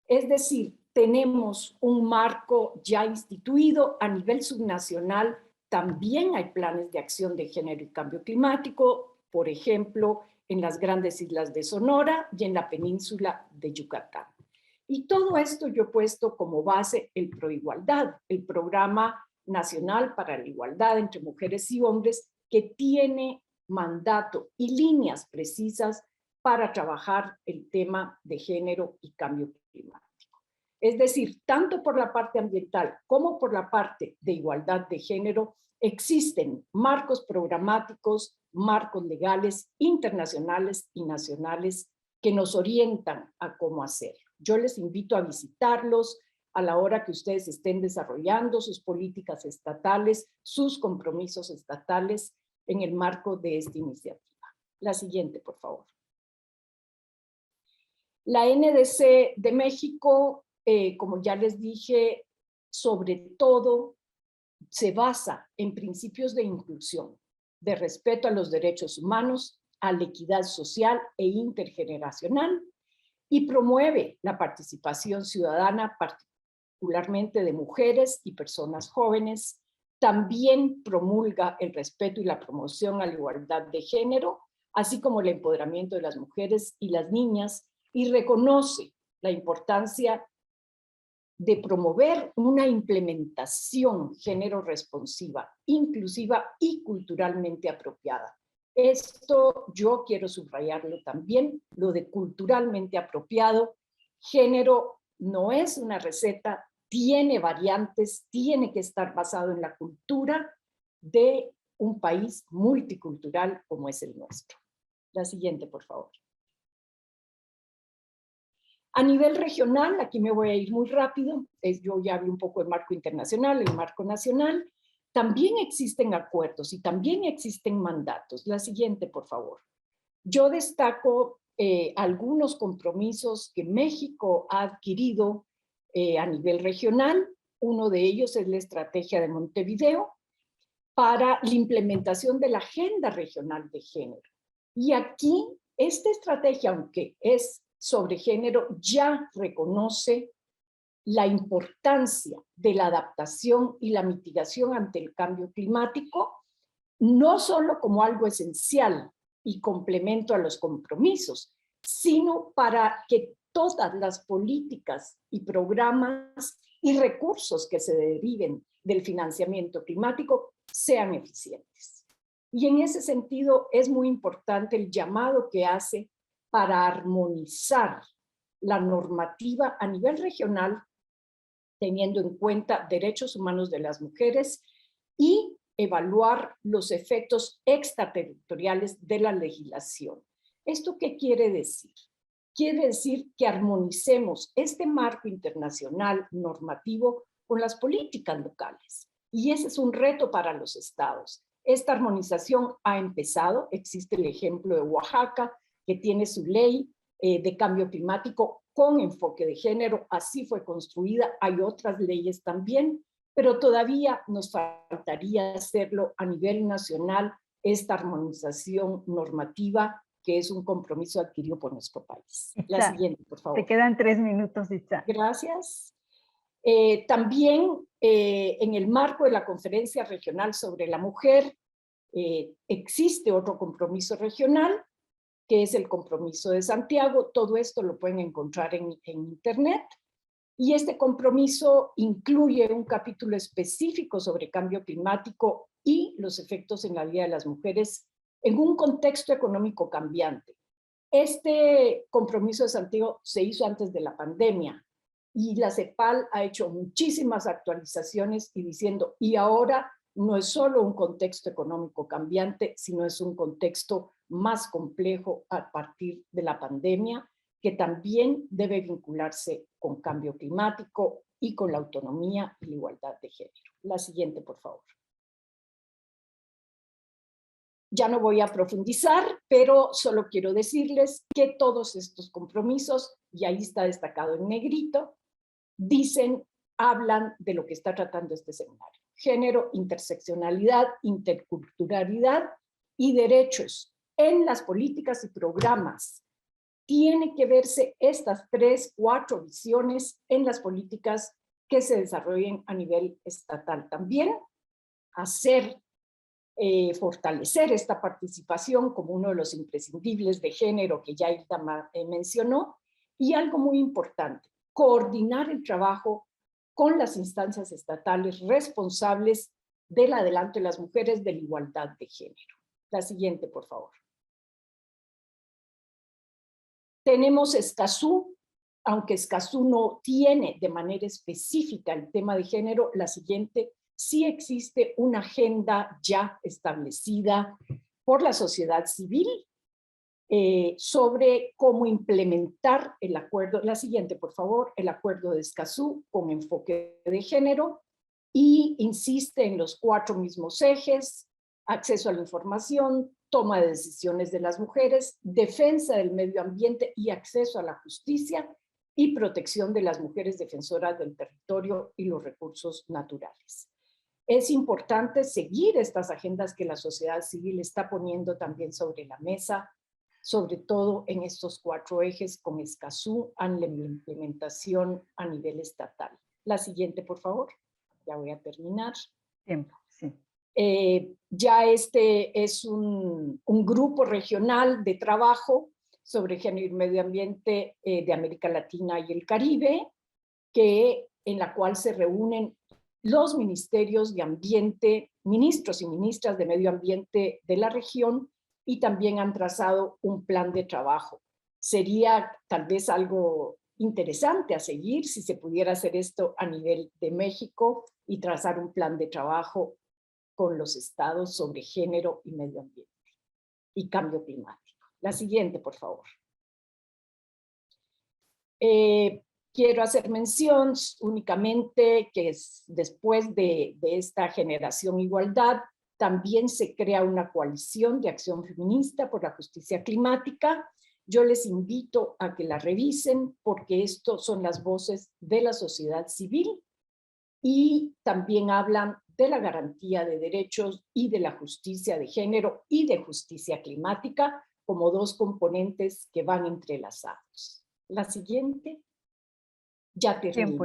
Es decir, tenemos un marco ya instituido a nivel subnacional. También hay planes de acción de género y cambio climático, por ejemplo, en las grandes islas de Sonora y en la península de Yucatán. Y todo esto yo he puesto como base el Proigualdad, el Programa Nacional para la Igualdad entre Mujeres y Hombres, que tiene mandato y líneas precisas para trabajar el tema de género y cambio climático. Es decir, tanto por la parte ambiental como por la parte de igualdad de género, existen marcos programáticos, marcos legales, internacionales y nacionales que nos orientan a cómo hacerlo. Yo les invito a visitarlos a la hora que ustedes estén desarrollando sus políticas estatales, sus compromisos estatales en el marco de esta iniciativa. La siguiente, por favor. La NDC de México, como ya les dije, sobre todo se basa en principios de inclusión, de respeto a los derechos humanos, a la equidad social e intergeneracional, y promueve la participación ciudadana, particularmente de mujeres y personas jóvenes. También promulga el respeto y la promoción a la igualdad de género, así como el empoderamiento de las mujeres y las niñas, y reconoce la importancia de promover una implementación género responsiva, inclusiva y culturalmente apropiada. Esto yo quiero subrayarlo también, lo de culturalmente apropiado. Género no es una receta, tiene variantes, tiene que estar basado en la cultura de un país multicultural como es el nuestro. La siguiente, por favor. A nivel regional, aquí me voy a ir muy rápido, yo ya hablé un poco del marco internacional, el marco nacional. También existen acuerdos y también existen mandatos. La siguiente, por favor. Yo destaco algunos compromisos que México ha adquirido a nivel regional. Uno de ellos es la Estrategia de Montevideo para la implementación de la Agenda Regional de Género. Y aquí, esta estrategia, aunque es sobre género, ya reconoce la importancia de la adaptación y la mitigación ante el cambio climático, no solo como algo esencial y complemento a los compromisos, sino para que todas las políticas y programas y recursos que se deriven del financiamiento climático sean eficientes. Y en ese sentido es muy importante el llamado que hace para armonizar la normativa a nivel regional, teniendo en cuenta derechos humanos de las mujeres y evaluar los efectos extraterritoriales de la legislación. ¿Esto qué quiere decir? Quiere decir que armonicemos este marco internacional normativo con las políticas locales. Y ese es un reto para los estados. Esta armonización ha empezado, existe el ejemplo de Oaxaca, que tiene su ley de cambio climático con enfoque de género, así fue construida, hay otras leyes también, pero todavía nos faltaría hacerlo a nivel nacional, esta armonización normativa, que es un compromiso adquirido por nuestro país. La siguiente, por favor. Te quedan 3 minutos, Itza. Gracias. También en el marco de la Conferencia Regional sobre la Mujer, existe otro compromiso regional, que es el Compromiso de Santiago. Todo esto lo pueden encontrar en internet. Y este compromiso incluye un capítulo específico sobre cambio climático y los efectos en la vida de las mujeres en un contexto económico cambiante. Este compromiso de Santiago se hizo antes de la pandemia y la CEPAL ha hecho muchísimas actualizaciones y diciendo, y ahora no es solo un contexto económico cambiante, sino es un contexto más complejo a partir de la pandemia, que también debe vincularse con cambio climático y con la autonomía y la igualdad de género. La siguiente, por favor. Ya no voy a profundizar, pero solo quiero decirles que todos estos compromisos, y ahí está destacado en negrito, hablan de lo que está tratando este seminario. Género, interseccionalidad, interculturalidad y derechos en las políticas y programas. Tiene que verse estas 3, 4 visiones en las políticas que se desarrollen a nivel estatal. También fortalecer esta participación como uno de los imprescindibles de género que ya Hilda mencionó, y algo muy importante, coordinar el trabajo con las instancias estatales responsables del adelanto de las mujeres de la igualdad de género. La siguiente, por favor. Tenemos Escazú, aunque Escazú no tiene de manera específica el tema de género, la siguiente, sí existe una agenda ya establecida por la sociedad civil sobre cómo implementar el acuerdo, la siguiente por favor, el acuerdo de Escazú con enfoque de género, y insiste en los 4 mismos ejes: acceso a la información, toma de decisiones de las mujeres, defensa del medio ambiente y acceso a la justicia, y protección de las mujeres defensoras del territorio y los recursos naturales. Es importante seguir estas agendas que la sociedad civil está poniendo también sobre la mesa, sobre todo en estos 4 ejes con Escazú en la implementación a nivel estatal. La siguiente, por favor. Ya voy a terminar. Tiempo, sí. Ya este es un grupo regional de trabajo sobre género y medio ambiente de América Latina y el Caribe, en la cual se reúnen los ministerios de ambiente, ministros y ministras de medio ambiente de la región, y también han trazado un plan de trabajo. Sería tal vez algo interesante a seguir si se pudiera hacer esto a nivel de México y trazar un plan de trabajo con los estados sobre género y medio ambiente y cambio climático. La siguiente, por favor. Quiero hacer mención únicamente que después de esta generación igualdad, también se crea una coalición de acción feminista por la justicia climática. Yo les invito a que la revisen porque estos son las voces de la sociedad civil y también hablan de la garantía de derechos y de la justicia de género y de justicia climática como 2 componentes que van entrelazados. La siguiente. Ya termino.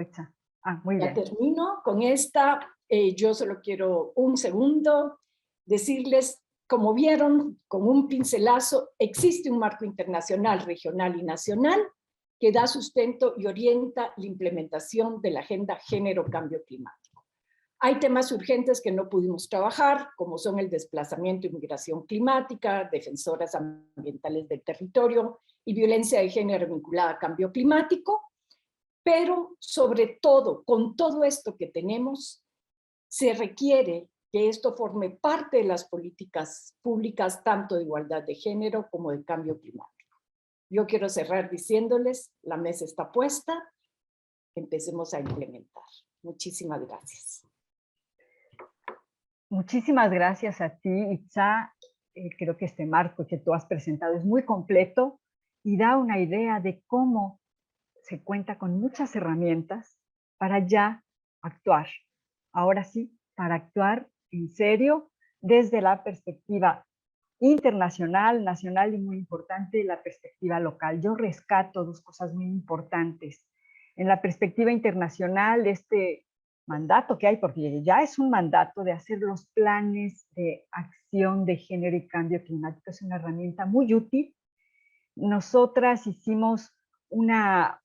Muy bien. Ya termino con esta. Yo solo quiero un segundo decirles, como vieron con un pincelazo, existe un marco internacional, regional y nacional que da sustento y orienta la implementación de la Agenda Género-Cambio Climático. Hay temas urgentes que no pudimos trabajar, como son el desplazamiento y migración climática, defensoras ambientales del territorio y violencia de género vinculada a cambio climático, pero sobre todo, con todo esto que tenemos, se requiere que esto forme parte de las políticas públicas, tanto de igualdad de género como de cambio climático. Yo quiero cerrar diciéndoles, la mesa está puesta, empecemos a implementar. Muchísimas gracias. Muchísimas gracias a ti, Itza. Creo que este marco que tú has presentado es muy completo y da una idea de cómo se cuenta con muchas herramientas para ya actuar. Ahora sí, para actuar en serio desde la perspectiva internacional, nacional y muy importante, la perspectiva local. Yo rescato 2 cosas muy importantes. En la perspectiva internacional, este mandato que hay, porque ya es un mandato de hacer los planes de acción de género y cambio climático, es una herramienta muy útil nosotras hicimos una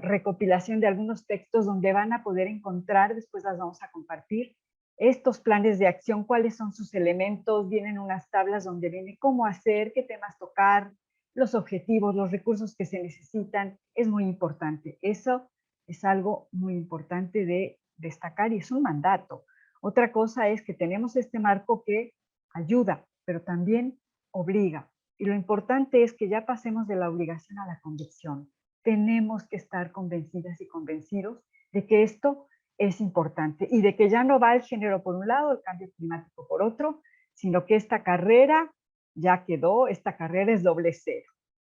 recopilación de algunos textos donde van a poder encontrar, después las vamos a compartir, estos planes de acción, cuáles son sus elementos, vienen unas tablas donde viene cómo hacer, qué temas tocar, los objetivos, los recursos que se necesitan, es muy importante. Eso es algo muy importante de destacar y es un mandato. Otra cosa es que tenemos este marco que ayuda, pero también obliga. Y lo importante es que ya pasemos de la obligación a la convicción. Tenemos que estar convencidas y convencidos de que esto es importante y de que ya no va el género por un lado, el cambio climático por otro, sino que esta carrera ya quedó, esta carrera es doble cero.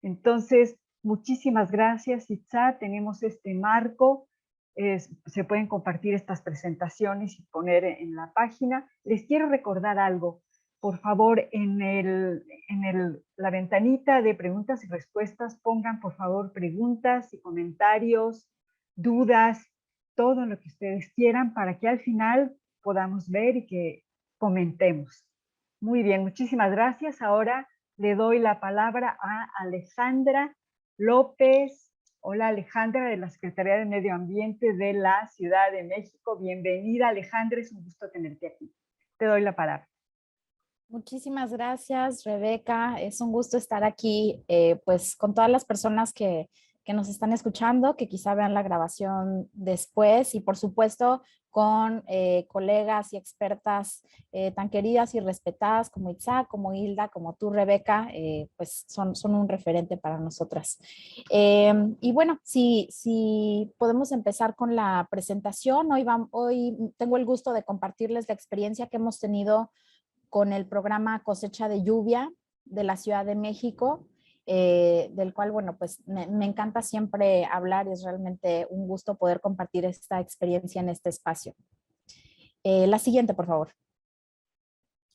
Entonces, muchísimas gracias, Itzá. Tenemos este marco, se pueden compartir estas presentaciones y poner en la página. Les quiero recordar algo. Por favor, en la ventanita de preguntas y respuestas, pongan por favor preguntas y comentarios, dudas, todo lo que ustedes quieran para que al final podamos ver y que comentemos. Muy bien, muchísimas gracias. Ahora le doy la palabra a Alejandra López. Hola Alejandra, de la Secretaría de Medio Ambiente de la Ciudad de México. Bienvenida Alejandra, es un gusto tenerte aquí. Te doy la palabra. Muchísimas gracias, Rebeca. Es un gusto estar aquí pues con todas las personas que nos están escuchando, que quizá vean la grabación después y por supuesto con colegas y expertas tan queridas y respetadas como Itzá, como Hilda, como tú, Rebeca, pues son un referente para nosotras. Y bueno, si podemos empezar con la presentación. Hoy tengo el gusto de compartirles la experiencia que hemos tenido con el programa Cosecha de Lluvia de la Ciudad de México, del cual, bueno, pues me encanta siempre hablar y es realmente un gusto poder compartir esta experiencia en este espacio. La siguiente, por favor.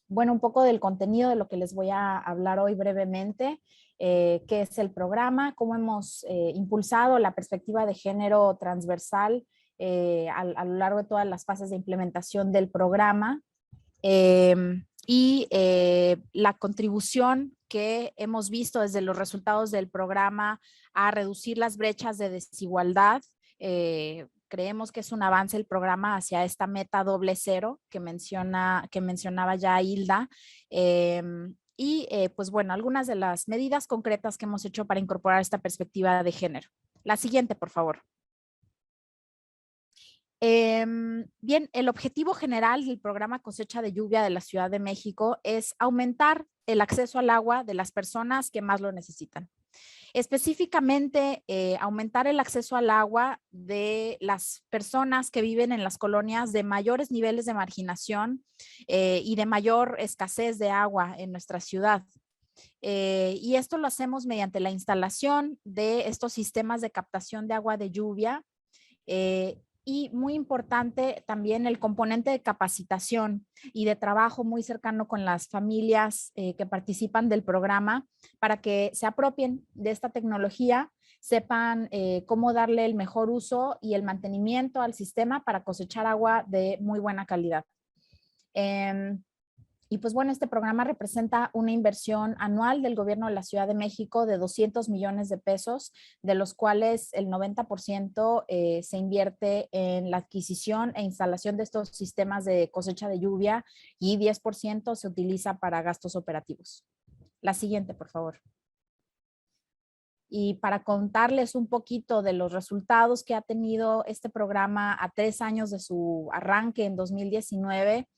Bueno, un poco del contenido de lo que les voy a hablar hoy brevemente, qué es el programa, cómo hemos impulsado la perspectiva de género transversal a lo largo de todas las fases de implementación del programa, y la contribución que hemos visto desde los resultados del programa a reducir las brechas de desigualdad. Creemos que es un avance el programa hacia esta meta doble cero que mencionaba ya Hilda. Pues bueno, algunas de las medidas concretas que hemos hecho para incorporar esta perspectiva de género. La siguiente, por favor. Bien, el objetivo general del programa Cosecha de Lluvia de la Ciudad de México es aumentar el acceso al agua de las personas que más lo necesitan. Específicamente, aumentar el acceso al agua de las personas que viven en las colonias de mayores niveles de marginación y de mayor escasez de agua en nuestra ciudad. Y esto lo hacemos mediante la instalación de estos sistemas de captación de agua de lluvia, y muy importante también el componente de capacitación y de trabajo muy cercano con las familias que participan del programa para que se apropien de esta tecnología, sepan cómo darle el mejor uso y el mantenimiento al sistema para cosechar agua de muy buena calidad. Y pues bueno, este programa representa una inversión anual del gobierno de la Ciudad de México de 200 millones de pesos, de los cuales el 90% se invierte en la adquisición e instalación de estos sistemas de cosecha de lluvia y 10% se utiliza para gastos operativos. La siguiente, por favor. Y para contarles un poquito de los resultados que ha tenido este programa a 3 años de su arranque en 2019,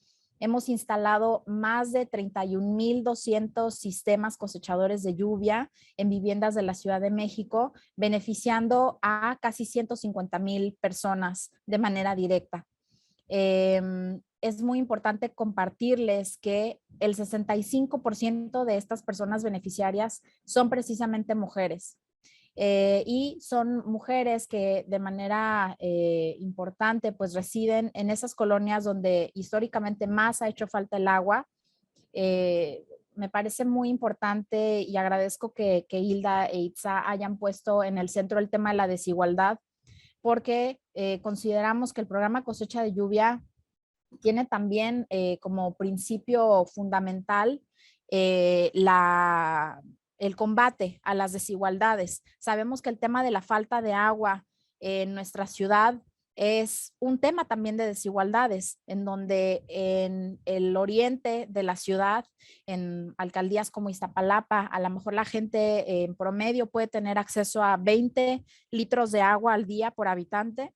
hemos instalado más de 31,200 sistemas cosechadores de lluvia en viviendas de la Ciudad de México, beneficiando a casi 150,000 personas de manera directa. Es muy importante compartirles que el 65% de estas personas beneficiarias son precisamente mujeres. Y son mujeres que de manera importante pues residen en esas colonias donde históricamente más ha hecho falta el agua. Me parece muy importante y agradezco que Hilda e Itzá hayan puesto en el centro el tema de la desigualdad, porque consideramos que el programa Cosecha de Lluvia tiene también como principio fundamental el combate a las desigualdades. Sabemos que el tema de la falta de agua en nuestra ciudad es un tema también de desigualdades, en donde en el oriente de la ciudad, en alcaldías como Iztapalapa, a lo mejor la gente en promedio puede tener acceso a 20 litros de agua al día por habitante,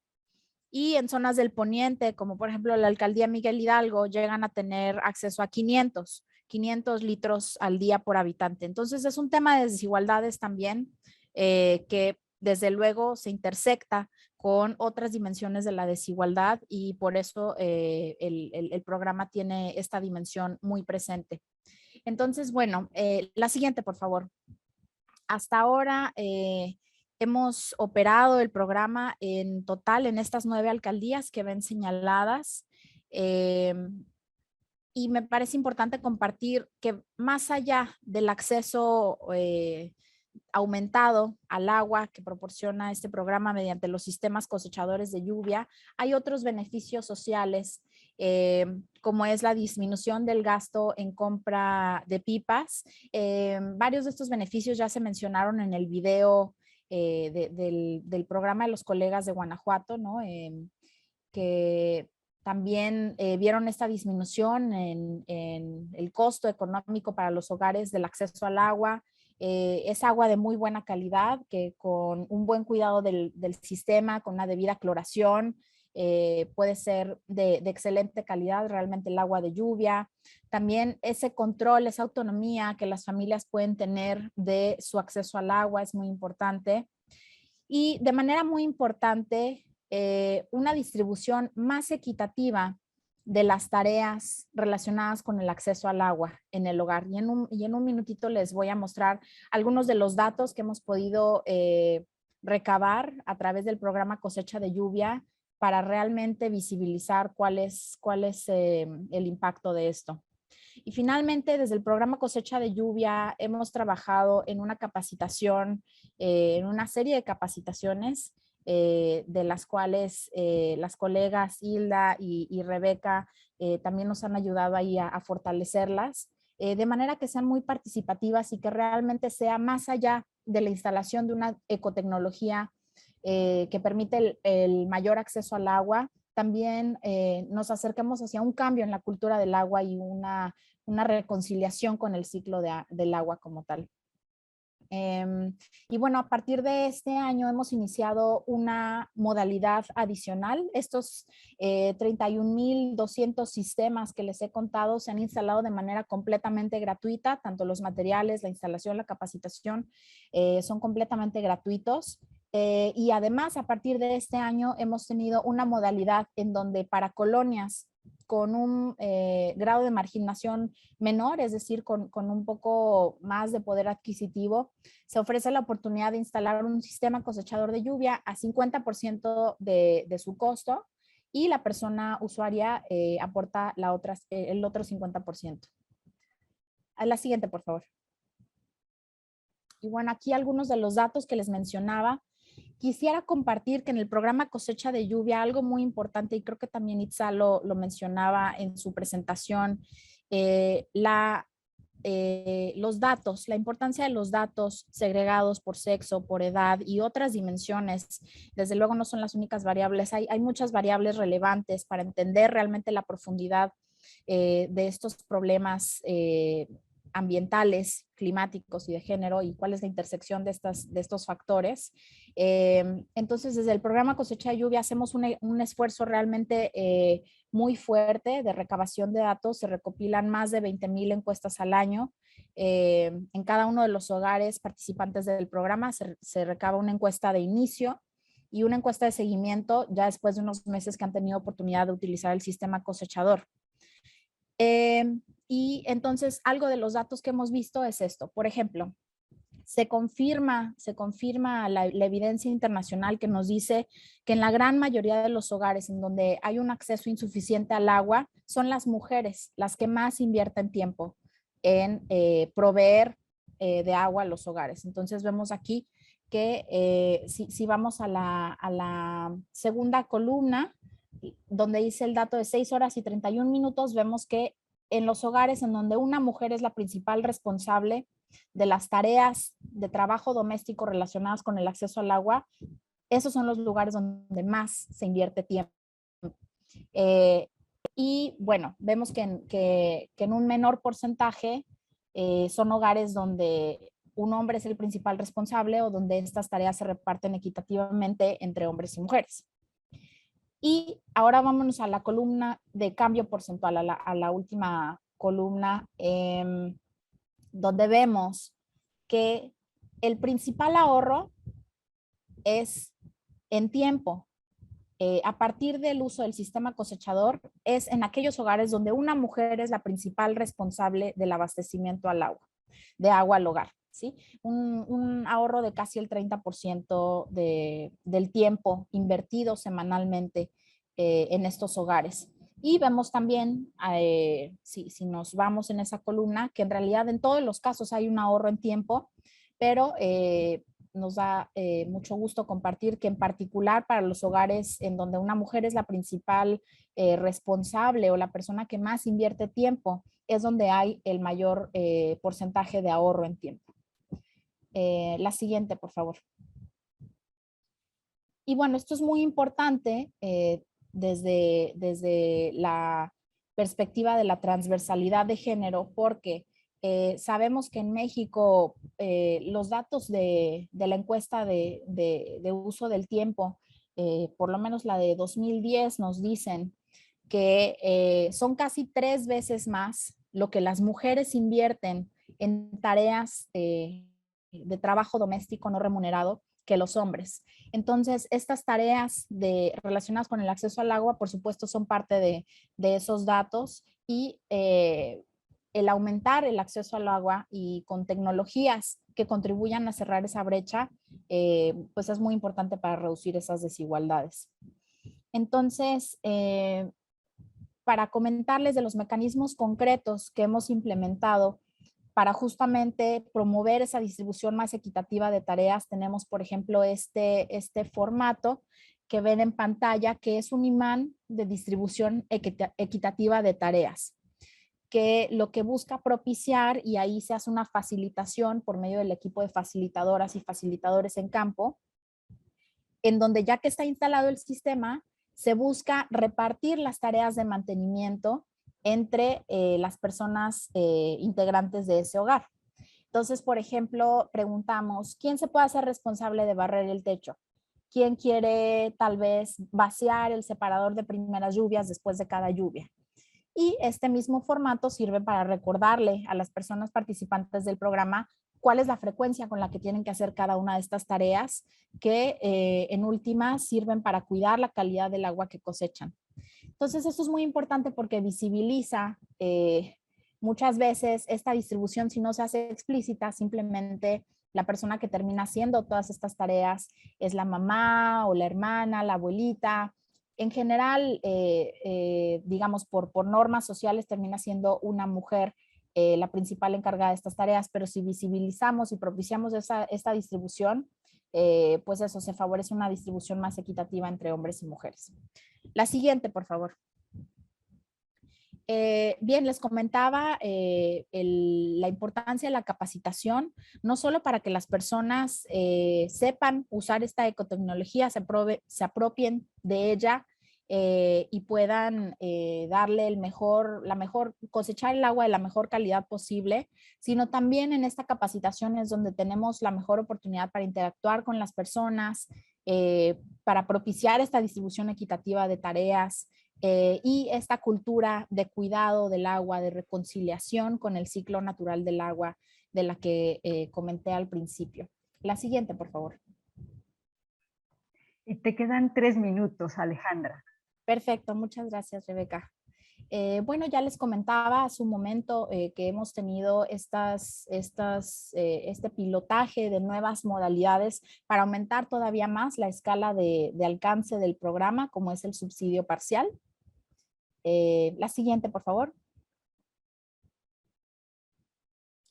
y en zonas del poniente, como por ejemplo la alcaldía Miguel Hidalgo, llegan a tener acceso a 500 litros al día por habitante. Entonces es un tema de desigualdades también que desde luego se intersecta con otras dimensiones de la desigualdad, y por eso el programa tiene esta dimensión muy presente. Entonces, bueno, la siguiente, por favor. Hasta ahora hemos operado el programa en total en estas 9 alcaldías que ven señaladas. Y me parece importante compartir que más allá del acceso aumentado al agua que proporciona este programa mediante los sistemas cosechadores de lluvia, hay otros beneficios sociales, como es la disminución del gasto en compra de pipas. Varios de estos beneficios ya se mencionaron en el video del programa de los colegas de Guanajuato, ¿no? Que también vieron esta disminución en el costo económico para los hogares del acceso al agua. Es agua de muy buena calidad, que con un buen cuidado del sistema, con una debida cloración, puede ser de excelente calidad realmente el agua de lluvia. También ese control, esa autonomía que las familias pueden tener de su acceso al agua es muy importante. Y de manera muy importante, una distribución más equitativa de las tareas relacionadas con el acceso al agua en el hogar. Y en un minutito les voy a mostrar algunos de los datos que hemos podido recabar a través del programa Cosecha de Lluvia para realmente visibilizar cuál es el impacto de esto. Y finalmente, desde el programa Cosecha de Lluvia hemos trabajado en una capacitación, en una serie de capacitaciones, de las cuales las colegas Hilda y Rebeca también nos han ayudado ahí a fortalecerlas, de manera que sean muy participativas y que realmente sea más allá de la instalación de una ecotecnología que permite el mayor acceso al agua. También nos acerquemos hacia un cambio en la cultura del agua y una reconciliación con el ciclo del agua como tal. Y bueno, a partir de este año hemos iniciado una modalidad adicional. Estos 31,200 sistemas que les he contado se han instalado de manera completamente gratuita, tanto los materiales, la instalación, la capacitación son completamente gratuitos. Y además, a partir de este año hemos tenido una modalidad en donde para colonias con un grado de marginación menor, es decir, con un poco más de poder adquisitivo, se ofrece la oportunidad de instalar un sistema cosechador de lluvia a 50% de su costo, y la persona usuaria aporta el otro 50%. A la siguiente, por favor. Y bueno, aquí algunos de los datos que les mencionaba. Quisiera compartir que en el programa Cosecha de Lluvia, algo muy importante, y creo que también Itza lo mencionaba en su presentación, los datos, la importancia de los datos segregados por sexo, por edad y otras dimensiones. Desde luego no son las únicas variables, hay muchas variables relevantes para entender realmente la profundidad de estos problemas ambientales, climáticos y de género, y cuál es la intersección de estos factores. Entonces, desde el programa Cosecha de Lluvia hacemos un esfuerzo realmente muy fuerte de recabación de datos. Se recopilan más de 20,000 encuestas al año. En cada uno de los hogares participantes del programa se recaba una encuesta de inicio y una encuesta de seguimiento ya después de unos meses que han tenido oportunidad de utilizar el sistema cosechador. Y entonces algo de los datos que hemos visto es esto. Por ejemplo, se confirma la evidencia internacional que nos dice que en la gran mayoría de los hogares en donde hay un acceso insuficiente al agua, son las mujeres las que más invierten tiempo en proveer de agua a los hogares. Entonces vemos aquí que si vamos a la segunda columna, donde dice el dato de 6 horas y 31 minutos, vemos que en los hogares en donde una mujer es la principal responsable de las tareas de trabajo doméstico relacionadas con el acceso al agua, esos son los lugares donde más se invierte tiempo. Y bueno, vemos que en un menor porcentaje son hogares donde un hombre es el principal responsable o donde estas tareas se reparten equitativamente entre hombres y mujeres. Y ahora vámonos a la columna de cambio porcentual, a la última columna, donde vemos que el principal ahorro es en tiempo. A partir del uso del sistema cosechador, es en aquellos hogares donde una mujer es la principal responsable del abastecimiento al agua, de agua al hogar, ¿sí? Un ahorro de casi el 30% del tiempo invertido semanalmente en estos hogares. Y vemos también, si nos vamos en esa columna, que en realidad en todos los casos hay un ahorro en tiempo, pero nos da mucho gusto compartir que en particular para los hogares en donde una mujer es la principal responsable o la persona que más invierte tiempo, es donde hay el mayor porcentaje de ahorro en tiempo. La siguiente, por favor. Y bueno, esto es muy importante desde la perspectiva de la transversalidad de género, porque sabemos que en México los datos de la encuesta de uso del tiempo, por lo menos la de 2010, nos dicen que son casi 3 veces más lo que las mujeres invierten en tareas de trabajo doméstico no remunerado que los hombres. Entonces, estas tareas relacionadas con el acceso al agua, por supuesto, son parte de esos datos y el aumentar el acceso al agua y con tecnologías que contribuyan a cerrar esa brecha, pues es muy importante para reducir esas desigualdades. Entonces, para comentarles de los mecanismos concretos que hemos implementado para justamente promover esa distribución más equitativa de tareas, tenemos, por ejemplo, este formato que ven en pantalla, que es un imán de distribución equitativa de tareas, que lo que busca propiciar, y ahí se hace una facilitación por medio del equipo de facilitadoras y facilitadores en campo, en donde ya que está instalado el sistema, se busca repartir las tareas de mantenimiento entre las personas integrantes de ese hogar. Entonces, por ejemplo, preguntamos, ¿quién se puede hacer responsable de barrer el techo? ¿Quién quiere tal vez vaciar el separador de primeras lluvias después de cada lluvia? Y este mismo formato sirve para recordarle a las personas participantes del programa cuál es la frecuencia con la que tienen que hacer cada una de estas tareas que en última sirven para cuidar la calidad del agua que cosechan. Entonces, esto es muy importante porque visibiliza muchas veces esta distribución, si no se hace explícita, simplemente la persona que termina haciendo todas estas tareas es la mamá o la hermana, la abuelita. En general, digamos, por normas sociales termina siendo una mujer la principal encargada de estas tareas, pero si visibilizamos y propiciamos esta distribución, pues eso, se favorece una distribución más equitativa entre hombres y mujeres. La siguiente, por favor. Bien, les comentaba la importancia de la capacitación, no solo para que las personas sepan usar esta ecotecnología, se apropien de ella y puedan darle cosechar el agua de la mejor calidad posible, sino también en esta capacitación es donde tenemos la mejor oportunidad para interactuar con las personas, para propiciar esta distribución equitativa de tareas, y esta cultura de cuidado del agua, de reconciliación con el ciclo natural del agua de la que comenté al principio. La siguiente, por favor. Y te quedan 3 minutos, Alejandra. Perfecto, muchas gracias, Rebeca. Bueno, ya les comentaba hace un momento que hemos tenido este pilotaje de nuevas modalidades para aumentar todavía más la escala de alcance del programa, como es el subsidio parcial. La siguiente, por favor.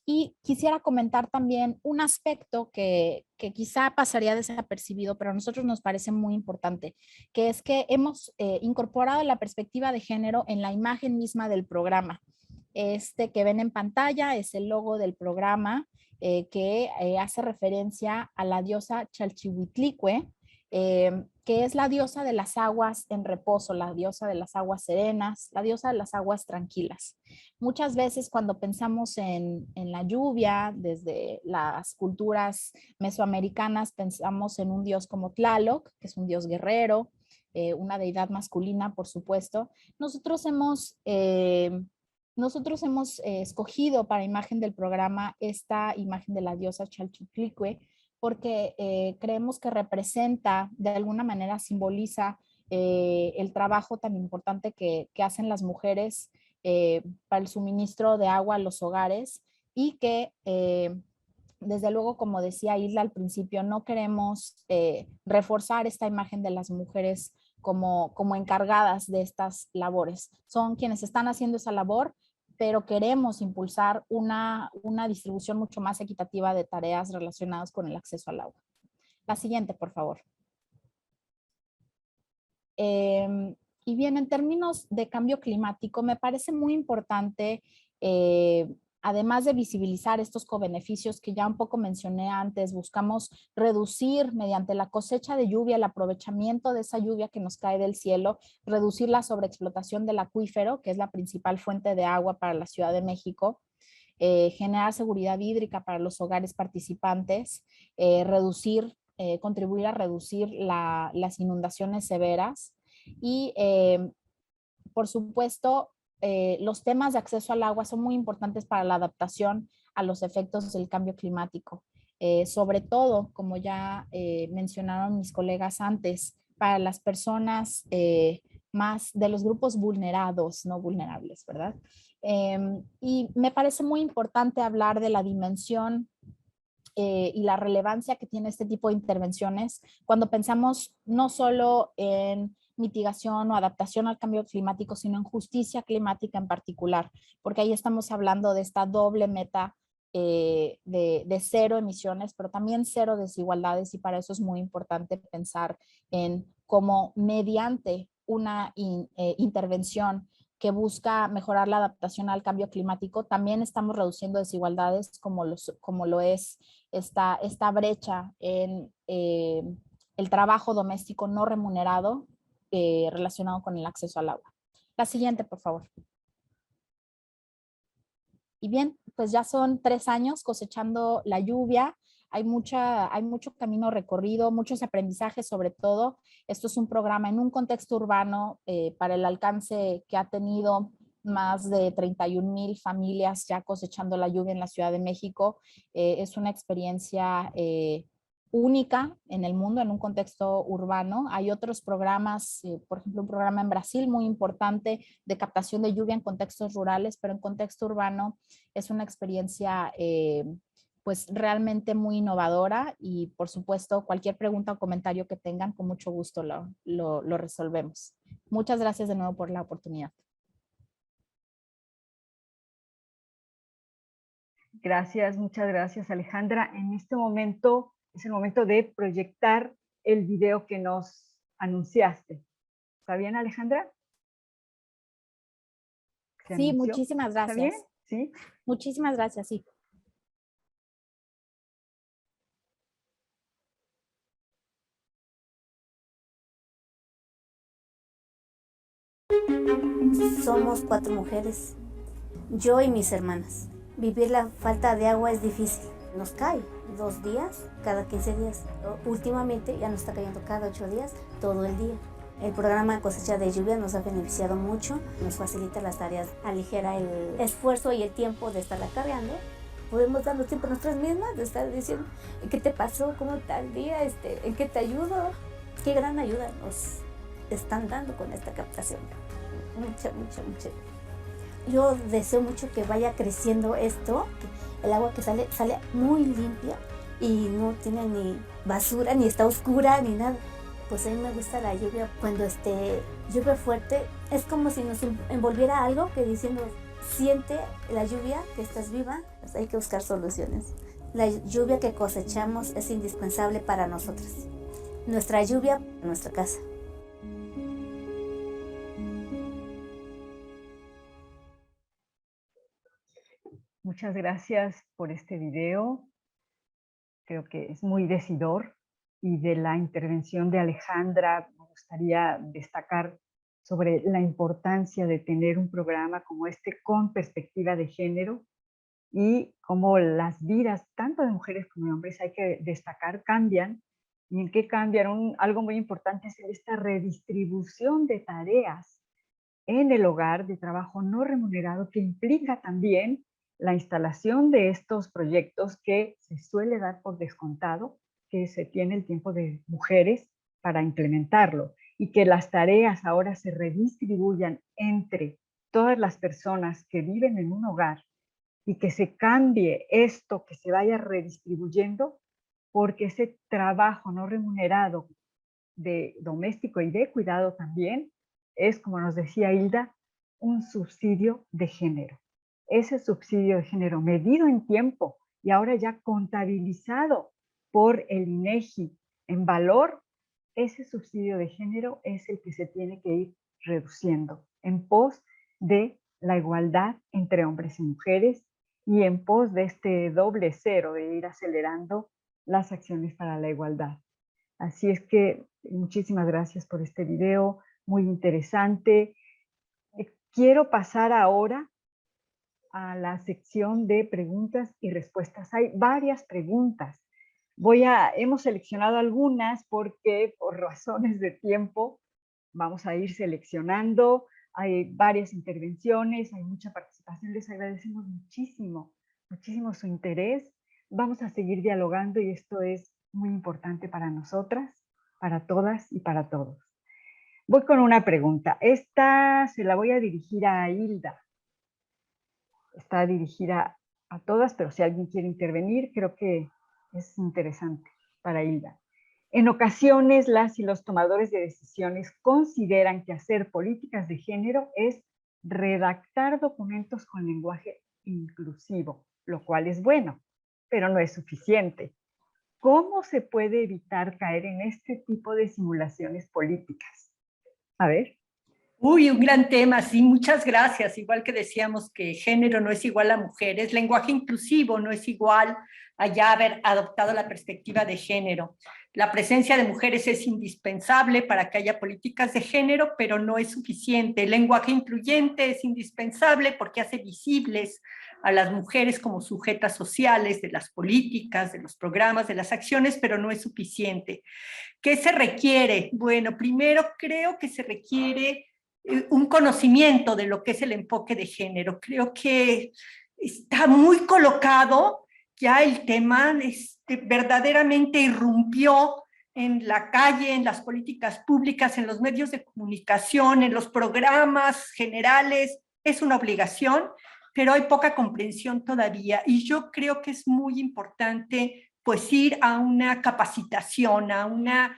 Y quisiera comentar también un aspecto que quizá pasaría desapercibido, pero a nosotros nos parece muy importante, que es que hemos incorporado la perspectiva de género en la imagen misma del programa. Este que ven en pantalla es el logo del programa, que hace referencia a la diosa Chalchihuitlicue, que es la diosa de las aguas en reposo, la diosa de las aguas serenas, la diosa de las aguas tranquilas. Muchas veces cuando pensamos en la lluvia, desde las culturas mesoamericanas, pensamos en un dios como Tlaloc, que es un dios guerrero, una deidad masculina, por supuesto. Nosotros hemos escogido para imagen del programa esta imagen de la diosa Chalchihuitlicue, porque creemos que representa, de alguna manera simboliza el trabajo tan importante que hacen las mujeres para el suministro de agua a los hogares, y que desde luego, como decía Isla al principio, no queremos reforzar esta imagen de las mujeres como encargadas de estas labores. Son quienes están haciendo esa labor, pero queremos impulsar una distribución mucho más equitativa de tareas relacionadas con el acceso al agua. La siguiente, por favor. Y bien, en términos de cambio climático, me parece muy importante, además de visibilizar estos cobeneficios que ya un poco mencioné antes, buscamos reducir mediante la cosecha de lluvia, el aprovechamiento de esa lluvia que nos cae del cielo, reducir la sobreexplotación del acuífero, que es la principal fuente de agua para la Ciudad de México, generar seguridad hídrica para los hogares participantes, contribuir a reducir las inundaciones severas y, por supuesto, los temas de acceso al agua son muy importantes para la adaptación a los efectos del cambio climático. Sobre todo, como ya mencionaron mis colegas antes, para las personas más de los grupos vulnerados, no vulnerables, ¿verdad? Y me parece muy importante hablar de la dimensión y la relevancia que tiene este tipo de intervenciones cuando pensamos no solo en mitigación o adaptación al cambio climático, sino en justicia climática en particular, porque ahí estamos hablando de esta doble meta de cero emisiones, pero también cero desigualdades, y para eso es muy importante pensar en cómo mediante una intervención que busca mejorar la adaptación al cambio climático, también estamos reduciendo desigualdades como lo es esta brecha en el trabajo doméstico no remunerado relacionado con el acceso al agua. La siguiente, por favor. Y bien, pues ya son 3 años cosechando la lluvia. Hay mucho camino recorrido, muchos aprendizajes sobre todo. Esto es un programa en un contexto urbano para el alcance que ha tenido más de 31,000 familias ya cosechando la lluvia en la Ciudad de México. Es una experiencia única en el mundo, en un contexto urbano. Hay otros programas, por ejemplo, un programa en Brasil muy importante de captación de lluvia en contextos rurales, pero en contexto urbano es una experiencia pues realmente muy innovadora, y por supuesto cualquier pregunta o comentario que tengan, con mucho gusto lo resolvemos. Muchas gracias de nuevo por la oportunidad. Gracias, muchas gracias, Alejandra. En este momento es el momento de proyectar el video que nos anunciaste. ¿Está bien, Alejandra? Sí, muchísimas gracias. ¿Está bien? Sí. Muchísimas gracias, sí. Somos 4 mujeres, yo y mis hermanas. Vivir la falta de agua es difícil. Nos cae 2 días, cada 15 días. Últimamente ya nos está cayendo cada 8 días, todo el día. El programa Cosecha de Lluvia nos ha beneficiado mucho, nos facilita las tareas, aligera el esfuerzo y el tiempo de estarla cargando. Podemos darnos tiempo a nosotras mismas de estar diciendo ¿qué te pasó? ¿Cómo está el día? ¿En qué te ayudo? Qué gran ayuda nos están dando con esta captación. Mucha. Yo deseo mucho que vaya creciendo esto. El agua que sale muy limpia y no tiene ni basura, ni está oscura, ni nada. Pues a mí me gusta la lluvia. Cuando llueve fuerte, es como si nos envolviera algo que diciendo, siente la lluvia, que estás viva. Pues hay que buscar soluciones. La lluvia que cosechamos es indispensable para nosotras. Nuestra lluvia, nuestra casa. Muchas gracias por este video. creo que es muy decidor, y de la intervención de Alejandra me gustaría destacar sobre la importancia de tener un programa como este con perspectiva de género, y cómo las vidas, tanto de mujeres como de hombres, hay que destacar, cambian. ¿Y en qué cambian? Algo muy importante es esta redistribución de tareas en el hogar, de trabajo no remunerado, que implica también la instalación de estos proyectos que se suele dar por descontado, que se tiene el tiempo de mujeres para implementarlo, y que las tareas ahora se redistribuyan entre todas las personas que viven en un hogar, y que se cambie esto, que se vaya redistribuyendo, porque ese trabajo no remunerado de doméstico y de cuidado también es, como nos decía Hilda, un subsidio de género. Ese subsidio de género medido en tiempo y ahora ya contabilizado por el INEGI en valor, ese subsidio de género es el que se tiene que ir reduciendo en pos de la igualdad entre hombres y mujeres, y en pos de este doble cero, de ir acelerando las acciones para la igualdad. Así es que muchísimas gracias por este video, muy interesante. Quiero pasar ahora a la sección de preguntas y respuestas. Hay varias preguntas. Hemos seleccionado algunas porque por razones de tiempo vamos a ir seleccionando. Hay varias intervenciones, hay mucha participación. Les agradecemos muchísimo, muchísimo su interés. Vamos a seguir dialogando y esto es muy importante para nosotras, para todas y para todos. Voy con una pregunta. Esta se la voy a dirigir a Hilda. Está dirigida a todas, pero si alguien quiere intervenir, creo que es interesante para Hilda. En ocasiones, las y los tomadores de decisiones consideran que hacer políticas de género es redactar documentos con lenguaje inclusivo, lo cual es bueno, pero no es suficiente. ¿Cómo se puede evitar caer en este tipo de simulaciones políticas? A ver. Uy, un gran tema, sí, muchas gracias. Igual que decíamos que género no es igual a mujeres, lenguaje inclusivo no es igual a ya haber adoptado la perspectiva de género. La presencia de mujeres es indispensable para que haya políticas de género, pero no es suficiente. El lenguaje incluyente es indispensable porque hace visibles a las mujeres como sujetas sociales de las políticas, de los programas, de las acciones, pero no es suficiente. ¿Qué se requiere? Bueno, primero creo que se requiere un conocimiento de lo que es el enfoque de género. Creo que está muy colocado, ya el tema verdaderamente irrumpió en la calle, en las políticas públicas, en los medios de comunicación, en los programas generales. Es una obligación, pero hay poca comprensión todavía, y yo creo que es muy importante pues ir a una capacitación, a una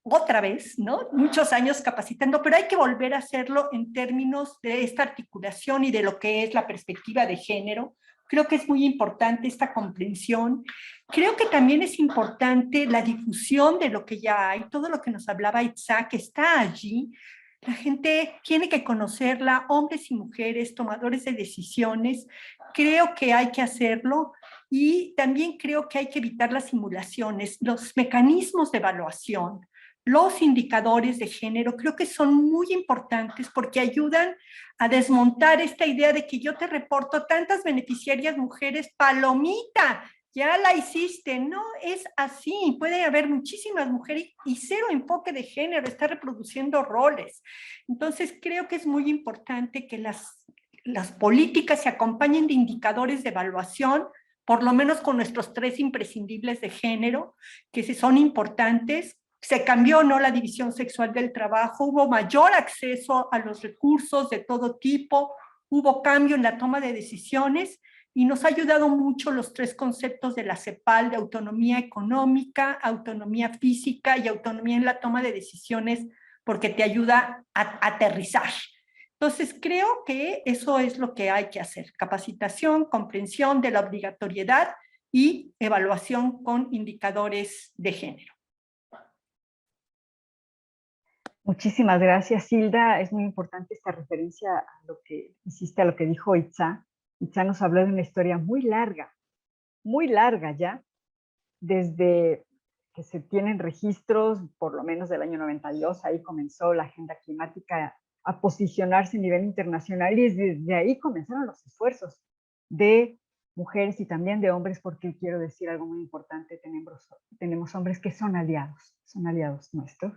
otra vez, ¿no? Muchos años capacitando, pero hay que volver a hacerlo en términos de esta articulación y de lo que es la perspectiva de género. Creo que es muy importante esta comprensión. Creo que también es importante la difusión de lo que ya hay, todo lo que nos hablaba Itzá, que está allí. La gente tiene que conocerla, hombres y mujeres, tomadores de decisiones. Creo que hay que hacerlo, y también creo que hay que evitar las simulaciones, los mecanismos de evaluación. Los indicadores de género creo que son muy importantes porque ayudan a desmontar esta idea de que yo te reporto tantas beneficiarias mujeres, palomita, ya la hiciste. No es así, puede haber muchísimas mujeres y cero enfoque de género, está reproduciendo roles. Entonces creo que es muy importante que las políticas se acompañen de indicadores de evaluación, por lo menos con nuestros 3 imprescindibles de género, que son importantes. Se cambió, ¿no?, la división sexual del trabajo, hubo mayor acceso a los recursos de todo tipo, hubo cambio en la toma de decisiones, y nos ha ayudado mucho los 3 conceptos de la CEPAL, de autonomía económica, autonomía física y autonomía en la toma de decisiones, porque te ayuda a aterrizar. Entonces creo que eso es lo que hay que hacer: capacitación, comprensión de la obligatoriedad y evaluación con indicadores de género. Muchísimas gracias, Hilda. Es muy importante esta referencia a lo que hiciste, a lo que dijo Itzá. Itzá nos habló de una historia muy larga ya, desde que se tienen registros, por lo menos del año 92, ahí comenzó la agenda climática a posicionarse a nivel internacional y desde ahí comenzaron los esfuerzos de mujeres y también de hombres, porque quiero decir algo muy importante, tenemos hombres que son aliados nuestros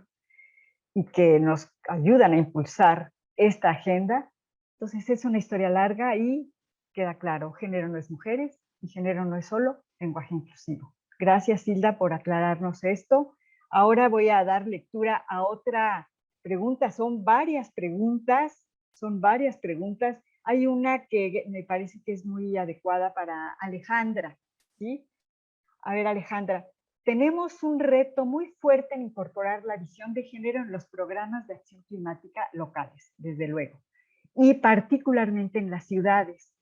y que nos ayudan a impulsar esta agenda. Entonces es una historia larga y queda claro, género no es mujeres y género no es solo lenguaje inclusivo. Gracias, Hilda, por aclararnos esto. Ahora voy a dar lectura a otra pregunta. Son varias preguntas. Hay una que me parece que es muy adecuada para Alejandra, ¿sí? A ver, Alejandra, tenemos un reto muy fuerte en incorporar la visión de género en los programas de acción climática locales, desde luego, y particularmente en las ciudades.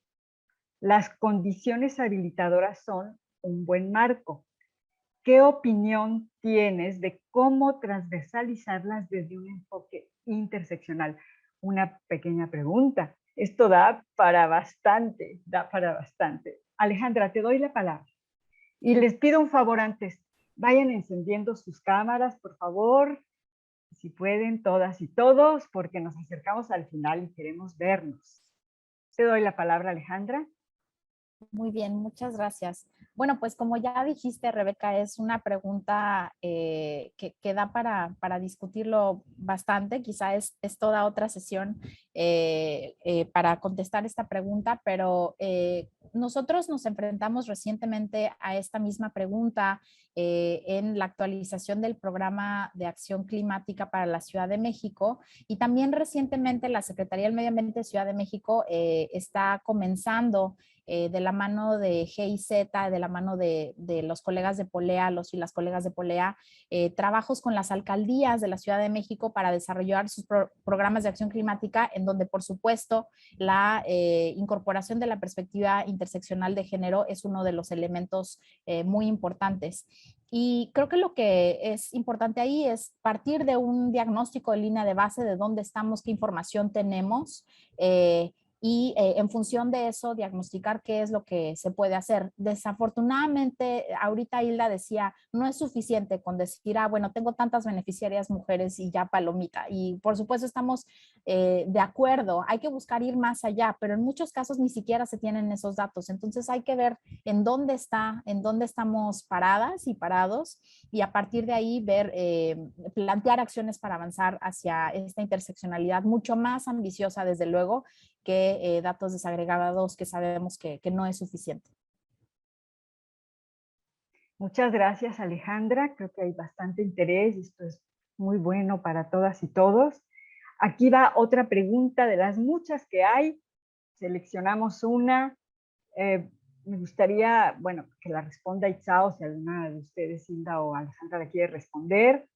Las condiciones habilitadoras son un buen marco. ¿Qué opinión tienes de cómo transversalizarlas desde un enfoque interseccional? Una pequeña pregunta. Esto da para bastante, Alejandra, te doy la palabra. Y les pido un favor antes, vayan encendiendo sus cámaras, por favor, si pueden, todas y todos, porque nos acercamos al final y queremos vernos. Te doy la palabra, Alejandra. Muy bien, muchas gracias. Bueno, pues como ya dijiste, Rebeca, es una pregunta que da para discutirlo bastante. Quizá es toda otra sesión para contestar esta pregunta, pero nosotros nos enfrentamos recientemente a esta misma pregunta en la actualización del Programa de Acción Climática para la Ciudad de México, y también recientemente la Secretaría del Medio Ambiente de Ciudad de México está comenzando de la mano de GIZ, de la mano de los colegas de Polea, los y las colegas de Polea, trabajos con las alcaldías de la Ciudad de México para desarrollar sus programas de acción climática, en donde por supuesto la incorporación de la perspectiva interseccional de género es uno de los elementos muy importantes. Y creo que lo que es importante ahí es partir de un diagnóstico de línea de base de dónde estamos, qué información tenemos, y en función de eso diagnosticar qué es lo que se puede hacer. Desafortunadamente, ahorita Hilda decía, no es suficiente con decir, bueno, tengo tantas beneficiarias mujeres y ya palomita. Y por supuesto estamos de acuerdo, hay que buscar ir más allá, pero en muchos casos ni siquiera se tienen esos datos. Entonces hay que ver en dónde estamos paradas y parados, y a partir de ahí ver, plantear acciones para avanzar hacia esta interseccionalidad mucho más ambiciosa, desde luego, que datos desagregados que sabemos que no es suficiente. Muchas gracias, Alejandra. Creo que hay bastante interés y esto es muy bueno para todas y todos. Aquí va otra pregunta de las muchas que hay. Seleccionamos una. Me gustaría, bueno, que la responda Itzá, o si alguna de ustedes, Hilda o Alejandra, la quiere responder,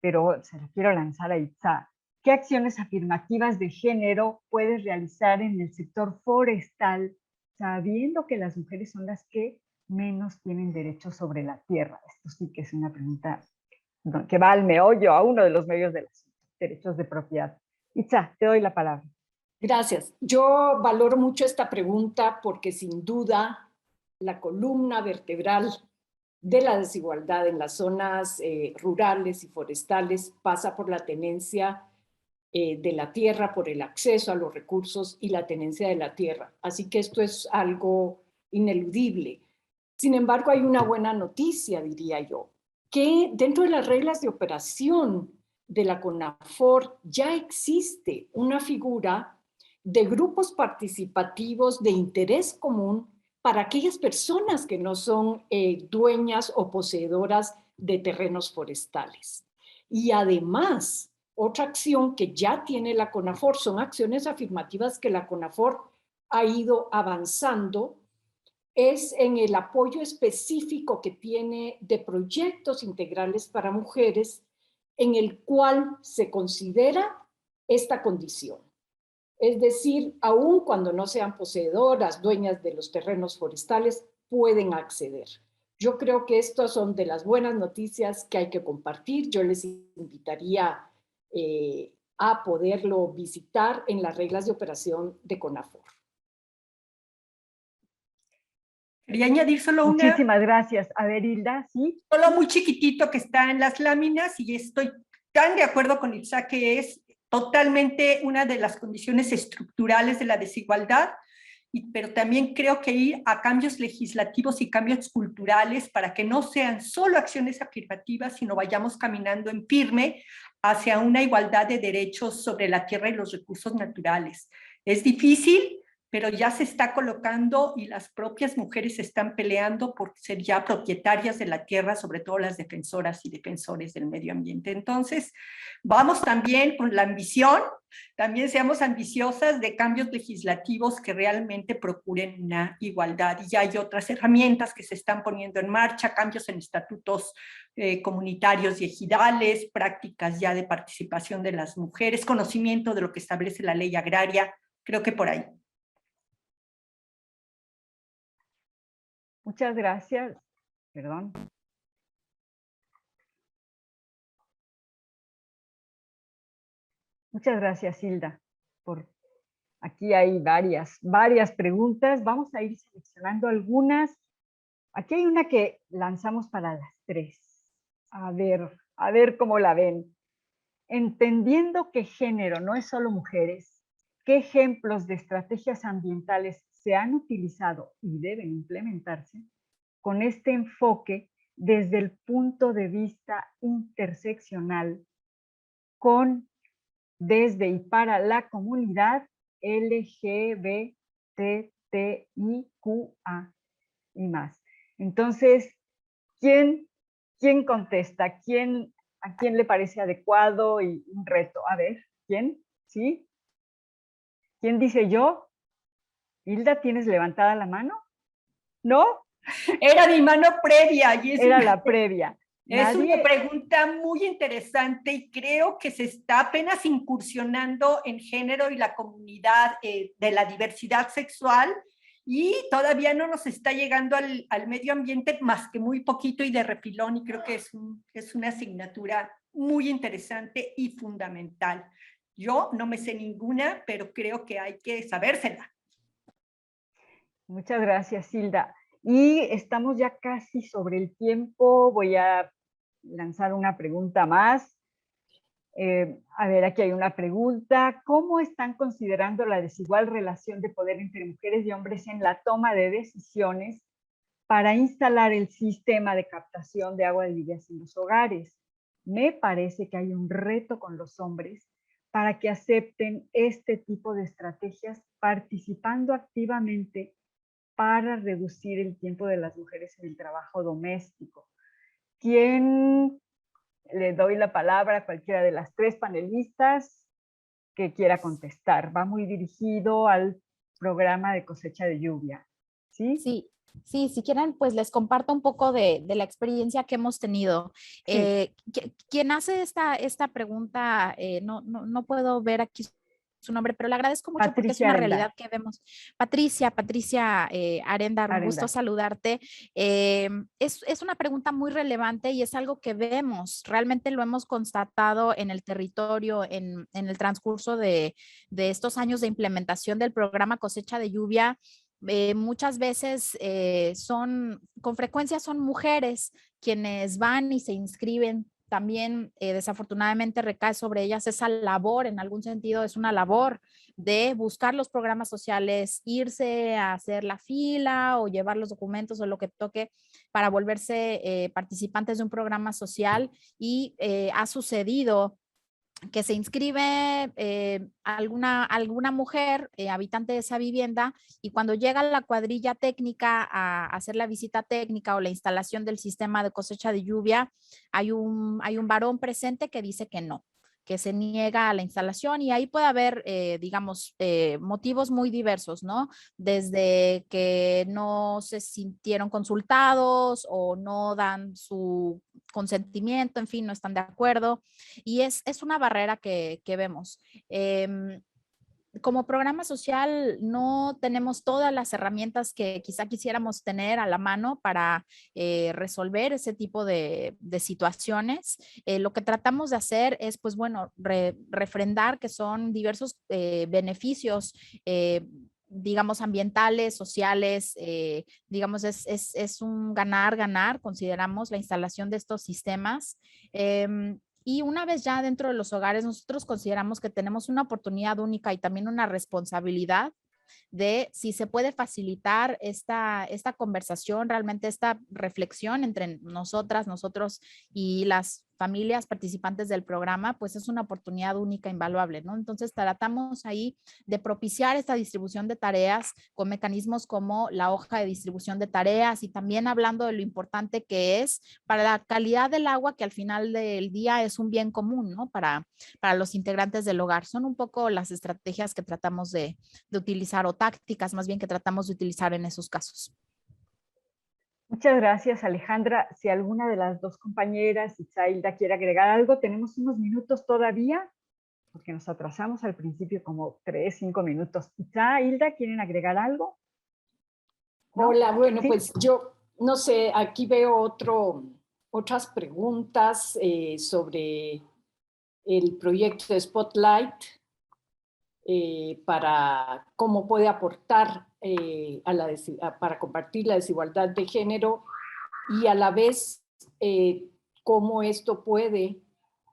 pero se la quiero lanzar a Itzá. ¿Qué acciones afirmativas de género puedes realizar en el sector forestal, sabiendo que las mujeres son las que menos tienen derechos sobre la tierra? Esto sí que es una pregunta que va al meollo, a uno de los medios de los derechos de propiedad. Itzá, te doy la palabra. Gracias. Yo valoro mucho esta pregunta porque sin duda la columna vertebral de la desigualdad en las zonas rurales y forestales pasa por la tenencia de la tierra, por el acceso a los recursos y la tenencia de la tierra. Así que esto es algo ineludible. Sin embargo, hay una buena noticia, diría yo, que dentro de las reglas de operación de la CONAFOR ya existe una figura de grupos participativos de interés común para aquellas personas que no son dueñas o poseedoras de terrenos forestales. Y además, otra acción que ya tiene la CONAFOR son acciones afirmativas que la CONAFOR ha ido avanzando, es en el apoyo específico que tiene de proyectos integrales para mujeres, en el cual se considera esta condición. Es decir, aun cuando no sean poseedoras, dueñas de los terrenos forestales, pueden acceder. Yo creo que estas son de las buenas noticias que hay que compartir. Yo les invitaría a poderlo visitar en las reglas de operación de CONAFOR. Quería añadir solo Muchísimas gracias. A ver, Hilda, ¿sí? Solo muy chiquitito que está en las láminas, y estoy tan de acuerdo con Ilsa que es totalmente una de las condiciones estructurales de la desigualdad, pero también creo que ir a cambios legislativos y cambios culturales para que no sean solo acciones afirmativas, sino vayamos caminando en firme hacia una igualdad de derechos sobre la tierra y los recursos naturales. Es difícil, pero ya se está colocando y las propias mujeres se están peleando por ser ya propietarias de la tierra, sobre todo las defensoras y defensores del medio ambiente. Entonces, vamos también con la ambición, también seamos ambiciosas de cambios legislativos que realmente procuren una igualdad. Y ya hay otras herramientas que se están poniendo en marcha, cambios en estatutos comunitarios y ejidales, prácticas ya de participación de las mujeres, conocimiento de lo que establece la ley agraria, creo que por ahí. Muchas gracias. Perdón. Muchas gracias, Hilda. Aquí hay varias preguntas. Vamos a ir seleccionando algunas. Aquí hay una que lanzamos para las tres. A ver cómo la ven. Entendiendo que género no es solo mujeres, ¿qué ejemplos de estrategias ambientales se han utilizado y deben implementarse con este enfoque desde el punto de vista interseccional desde y para la comunidad LGBTIQA y más? Entonces, ¿quién contesta? ¿A quién le parece adecuado y un reto? A ver, ¿quién? ¿Sí? ¿Quién dice yo? Hilda, ¿tienes levantada la mano? ¿No? Era mi mano previa. Era la previa. Es una pregunta muy interesante y creo que se está apenas incursionando en género y la comunidad de la diversidad sexual, y todavía no nos está llegando al medio ambiente más que muy poquito y de refilón, y creo que es una asignatura muy interesante y fundamental. Yo no me sé ninguna, pero creo que hay que sabérsela. Muchas gracias, Hilda. Y estamos ya casi sobre el tiempo. Voy a lanzar una pregunta más. A ver, aquí hay una pregunta. ¿Cómo están considerando la desigual relación de poder entre mujeres y hombres en la toma de decisiones para instalar el sistema de captación de agua de lluvias en los hogares? Me parece que hay un reto con los hombres para que acepten este tipo de estrategias, participando activamente para reducir el tiempo de las mujeres en el trabajo doméstico. ¿Quién? Le doy la palabra a cualquiera de las tres panelistas que quiera contestar. Va muy dirigido al programa de cosecha de lluvia. ¿Sí? Sí, si quieren, pues les comparto un poco de la experiencia que hemos tenido. Sí. Quien hace esta pregunta, no puedo ver aquí su nombre, pero le agradezco mucho porque es una realidad que vemos. Patricia Arendar, un gusto saludarte. Es una pregunta muy relevante y es algo que vemos, realmente lo hemos constatado en el territorio, en el transcurso de estos años de implementación del programa Cosecha de Lluvia. Muchas veces con frecuencia son mujeres quienes van y se inscriben. También desafortunadamente recae sobre ellas esa labor, en algún sentido es una labor de buscar los programas sociales, irse a hacer la fila o llevar los documentos o lo que toque para volverse participantes de un programa social, y ha sucedido que se inscribe alguna mujer habitante de esa vivienda, y cuando llega la cuadrilla técnica a hacer la visita técnica o la instalación del sistema de cosecha de lluvia, hay un varón presente que dice que no, que se niega a la instalación, y ahí puede haber, digamos, motivos muy diversos, ¿no? Desde que no se sintieron consultados o no dan su consentimiento, en fin, no están de acuerdo, y es una barrera que vemos. Como programa social no tenemos todas las herramientas que quizá quisiéramos tener a la mano para resolver ese tipo de situaciones. Lo que tratamos de hacer es, pues bueno, refrendar que son diversos beneficios digamos, ambientales, sociales, digamos, es un ganar-ganar, consideramos la instalación de estos sistemas. Y una vez ya dentro de los hogares, nosotros consideramos que tenemos una oportunidad única y también una responsabilidad de si se puede facilitar esta conversación, realmente esta reflexión entre nosotras, nosotros y las familias participantes del programa, pues es una oportunidad única, invaluable, ¿no? Entonces tratamos ahí de propiciar esta distribución de tareas con mecanismos como la hoja de distribución de tareas y también hablando de lo importante que es para la calidad del agua, que al final del día es un bien común, ¿no? Para los integrantes del hogar. Son un poco las estrategias que tratamos de utilizar, o tácticas más bien que tratamos de utilizar en esos casos. Muchas gracias, Alejandra. Si alguna de las dos compañeras, Itza, quiere agregar algo, tenemos unos minutos todavía, porque nos atrasamos al principio como 3-5 minutos. Itza, Hilda, ¿quieren agregar algo? ¿No? Hola, bueno, ¿sí? Pues yo, no sé, aquí veo otras preguntas sobre el proyecto de Spotlight, para cómo puede aportar para combatir la desigualdad de género y a la vez cómo esto puede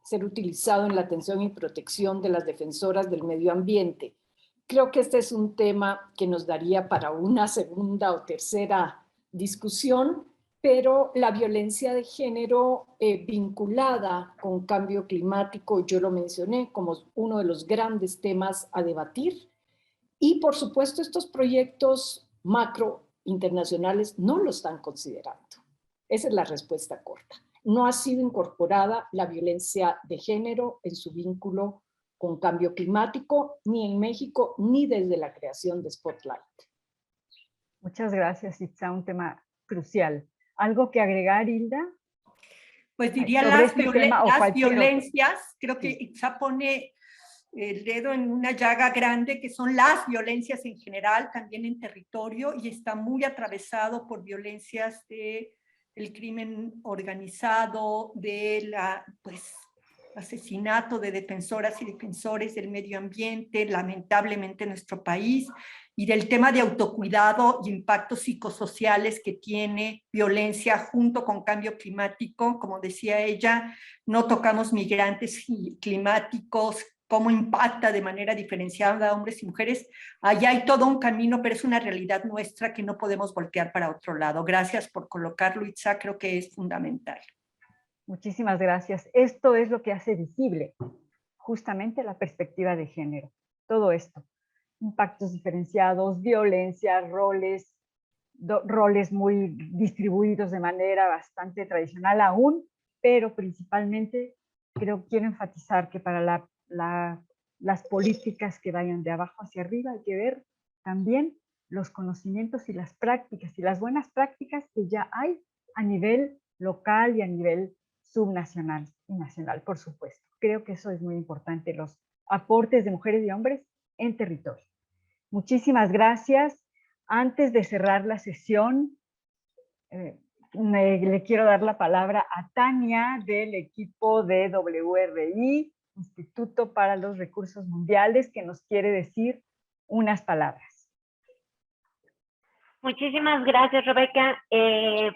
ser utilizado en la atención y protección de las defensoras del medio ambiente. Creo que este es un tema que nos daría para una segunda o tercera discusión, pero la violencia de género vinculada con cambio climático, yo lo mencioné como uno de los grandes temas a debatir. Y por supuesto estos proyectos macro internacionales no lo están considerando. Esa es la respuesta corta. No ha sido incorporada la violencia de género en su vínculo con cambio climático, ni en México, ni desde la creación de Spotlight. Muchas gracias, Itza, un tema crucial. ¿Algo que agregar, Hilda? Pues diría las violencias, creo que Itza pone el dedo en una llaga grande, que son las violencias en general, también en territorio, y está muy atravesado por violencias del crimen organizado, de asesinato de defensoras y defensores del medio ambiente, lamentablemente en nuestro país, y del tema de autocuidado y impactos psicosociales que tiene violencia junto con cambio climático. Como decía ella, no tocamos migrantes climáticos, cómo impacta de manera diferenciada a hombres y mujeres. Allá hay todo un camino, pero es una realidad nuestra que no podemos voltear para otro lado. Gracias por colocarlo, Itza, creo que es fundamental. Muchísimas gracias. Esto es lo que hace visible justamente la perspectiva de género. Todo esto. Impactos diferenciados, violencia, roles muy distribuidos de manera bastante tradicional aún, pero principalmente quiero enfatizar que para las políticas que vayan de abajo hacia arriba hay que ver también los conocimientos y las prácticas y las buenas prácticas que ya hay a nivel local y a nivel subnacional y nacional, por supuesto. Creo que eso es muy importante, los aportes de mujeres y hombres en territorio. Muchísimas gracias. Antes de cerrar la sesión, le quiero dar la palabra a Tania del equipo de WRI, Instituto para los Recursos Mundiales, que nos quiere decir unas palabras. Muchísimas gracias, Rebeca,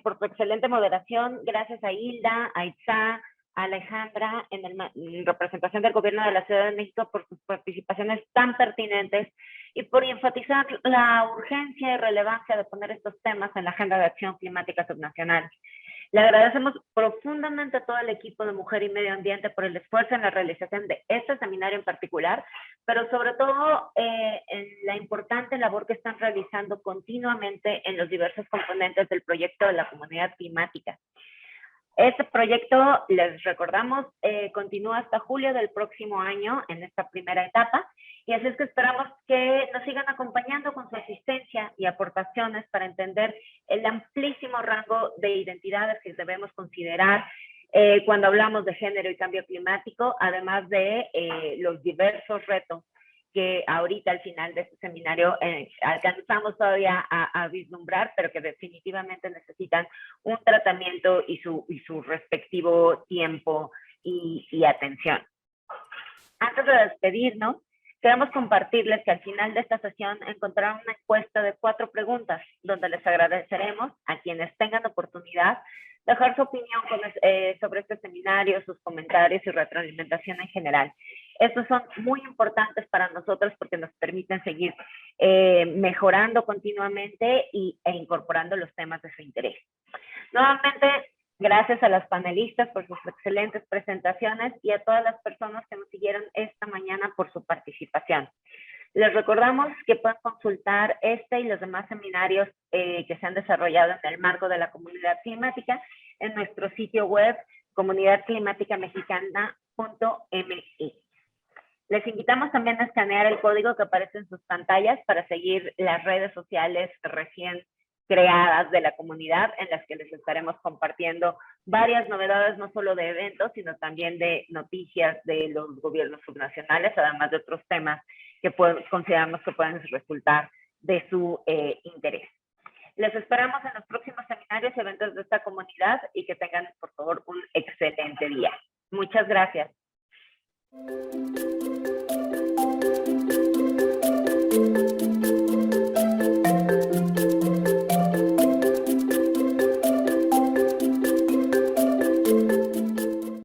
por tu excelente moderación. Gracias a Hilda, a Itza, a Alejandra, en representación del Gobierno de la Ciudad de México, por sus participaciones tan pertinentes y por enfatizar la urgencia y relevancia de poner estos temas en la Agenda de Acción Climática Subnacional. Le agradecemos profundamente a todo el equipo de Mujer y Medio Ambiente por el esfuerzo en la realización de este seminario en particular, pero sobre todo en la importante labor que están realizando continuamente en los diversos componentes del proyecto de la comunidad climática. Este proyecto, les recordamos, continúa hasta julio del próximo año en esta primera etapa, y así es que esperamos que nos sigan acompañando con su asistencia y aportaciones para entender el amplísimo rango de identidades que debemos considerar cuando hablamos de género y cambio climático, además de los diversos retos que ahorita al final de este seminario alcanzamos todavía a vislumbrar, pero que definitivamente necesitan un tratamiento y su respectivo tiempo y atención. Antes de despedirnos, Queremos compartirles que al final de esta sesión encontrarán una encuesta de 4 preguntas, donde les agradeceremos a quienes tengan oportunidad dejar su opinión sobre este seminario, sus comentarios y retroalimentación en general. Estos son muy importantes para nosotros porque nos permiten seguir mejorando continuamente e incorporando los temas de su interés. Nuevamente, gracias a las panelistas por sus excelentes presentaciones y a todas las personas que nos siguieron esta mañana por su participación. Les recordamos que pueden consultar este y los demás seminarios que se han desarrollado en el marco de la comunidad climática en nuestro sitio web comunidadclimáticamexicana.mx. Les invitamos también a escanear el código que aparece en sus pantallas para seguir las redes sociales recién creadas de la comunidad, en las que les estaremos compartiendo varias novedades, no solo de eventos, sino también de noticias de los gobiernos subnacionales, además de otros temas que consideramos que pueden resultar de su interés. Les esperamos en los próximos seminarios y eventos de esta comunidad y que tengan, por favor, un excelente día. Muchas gracias.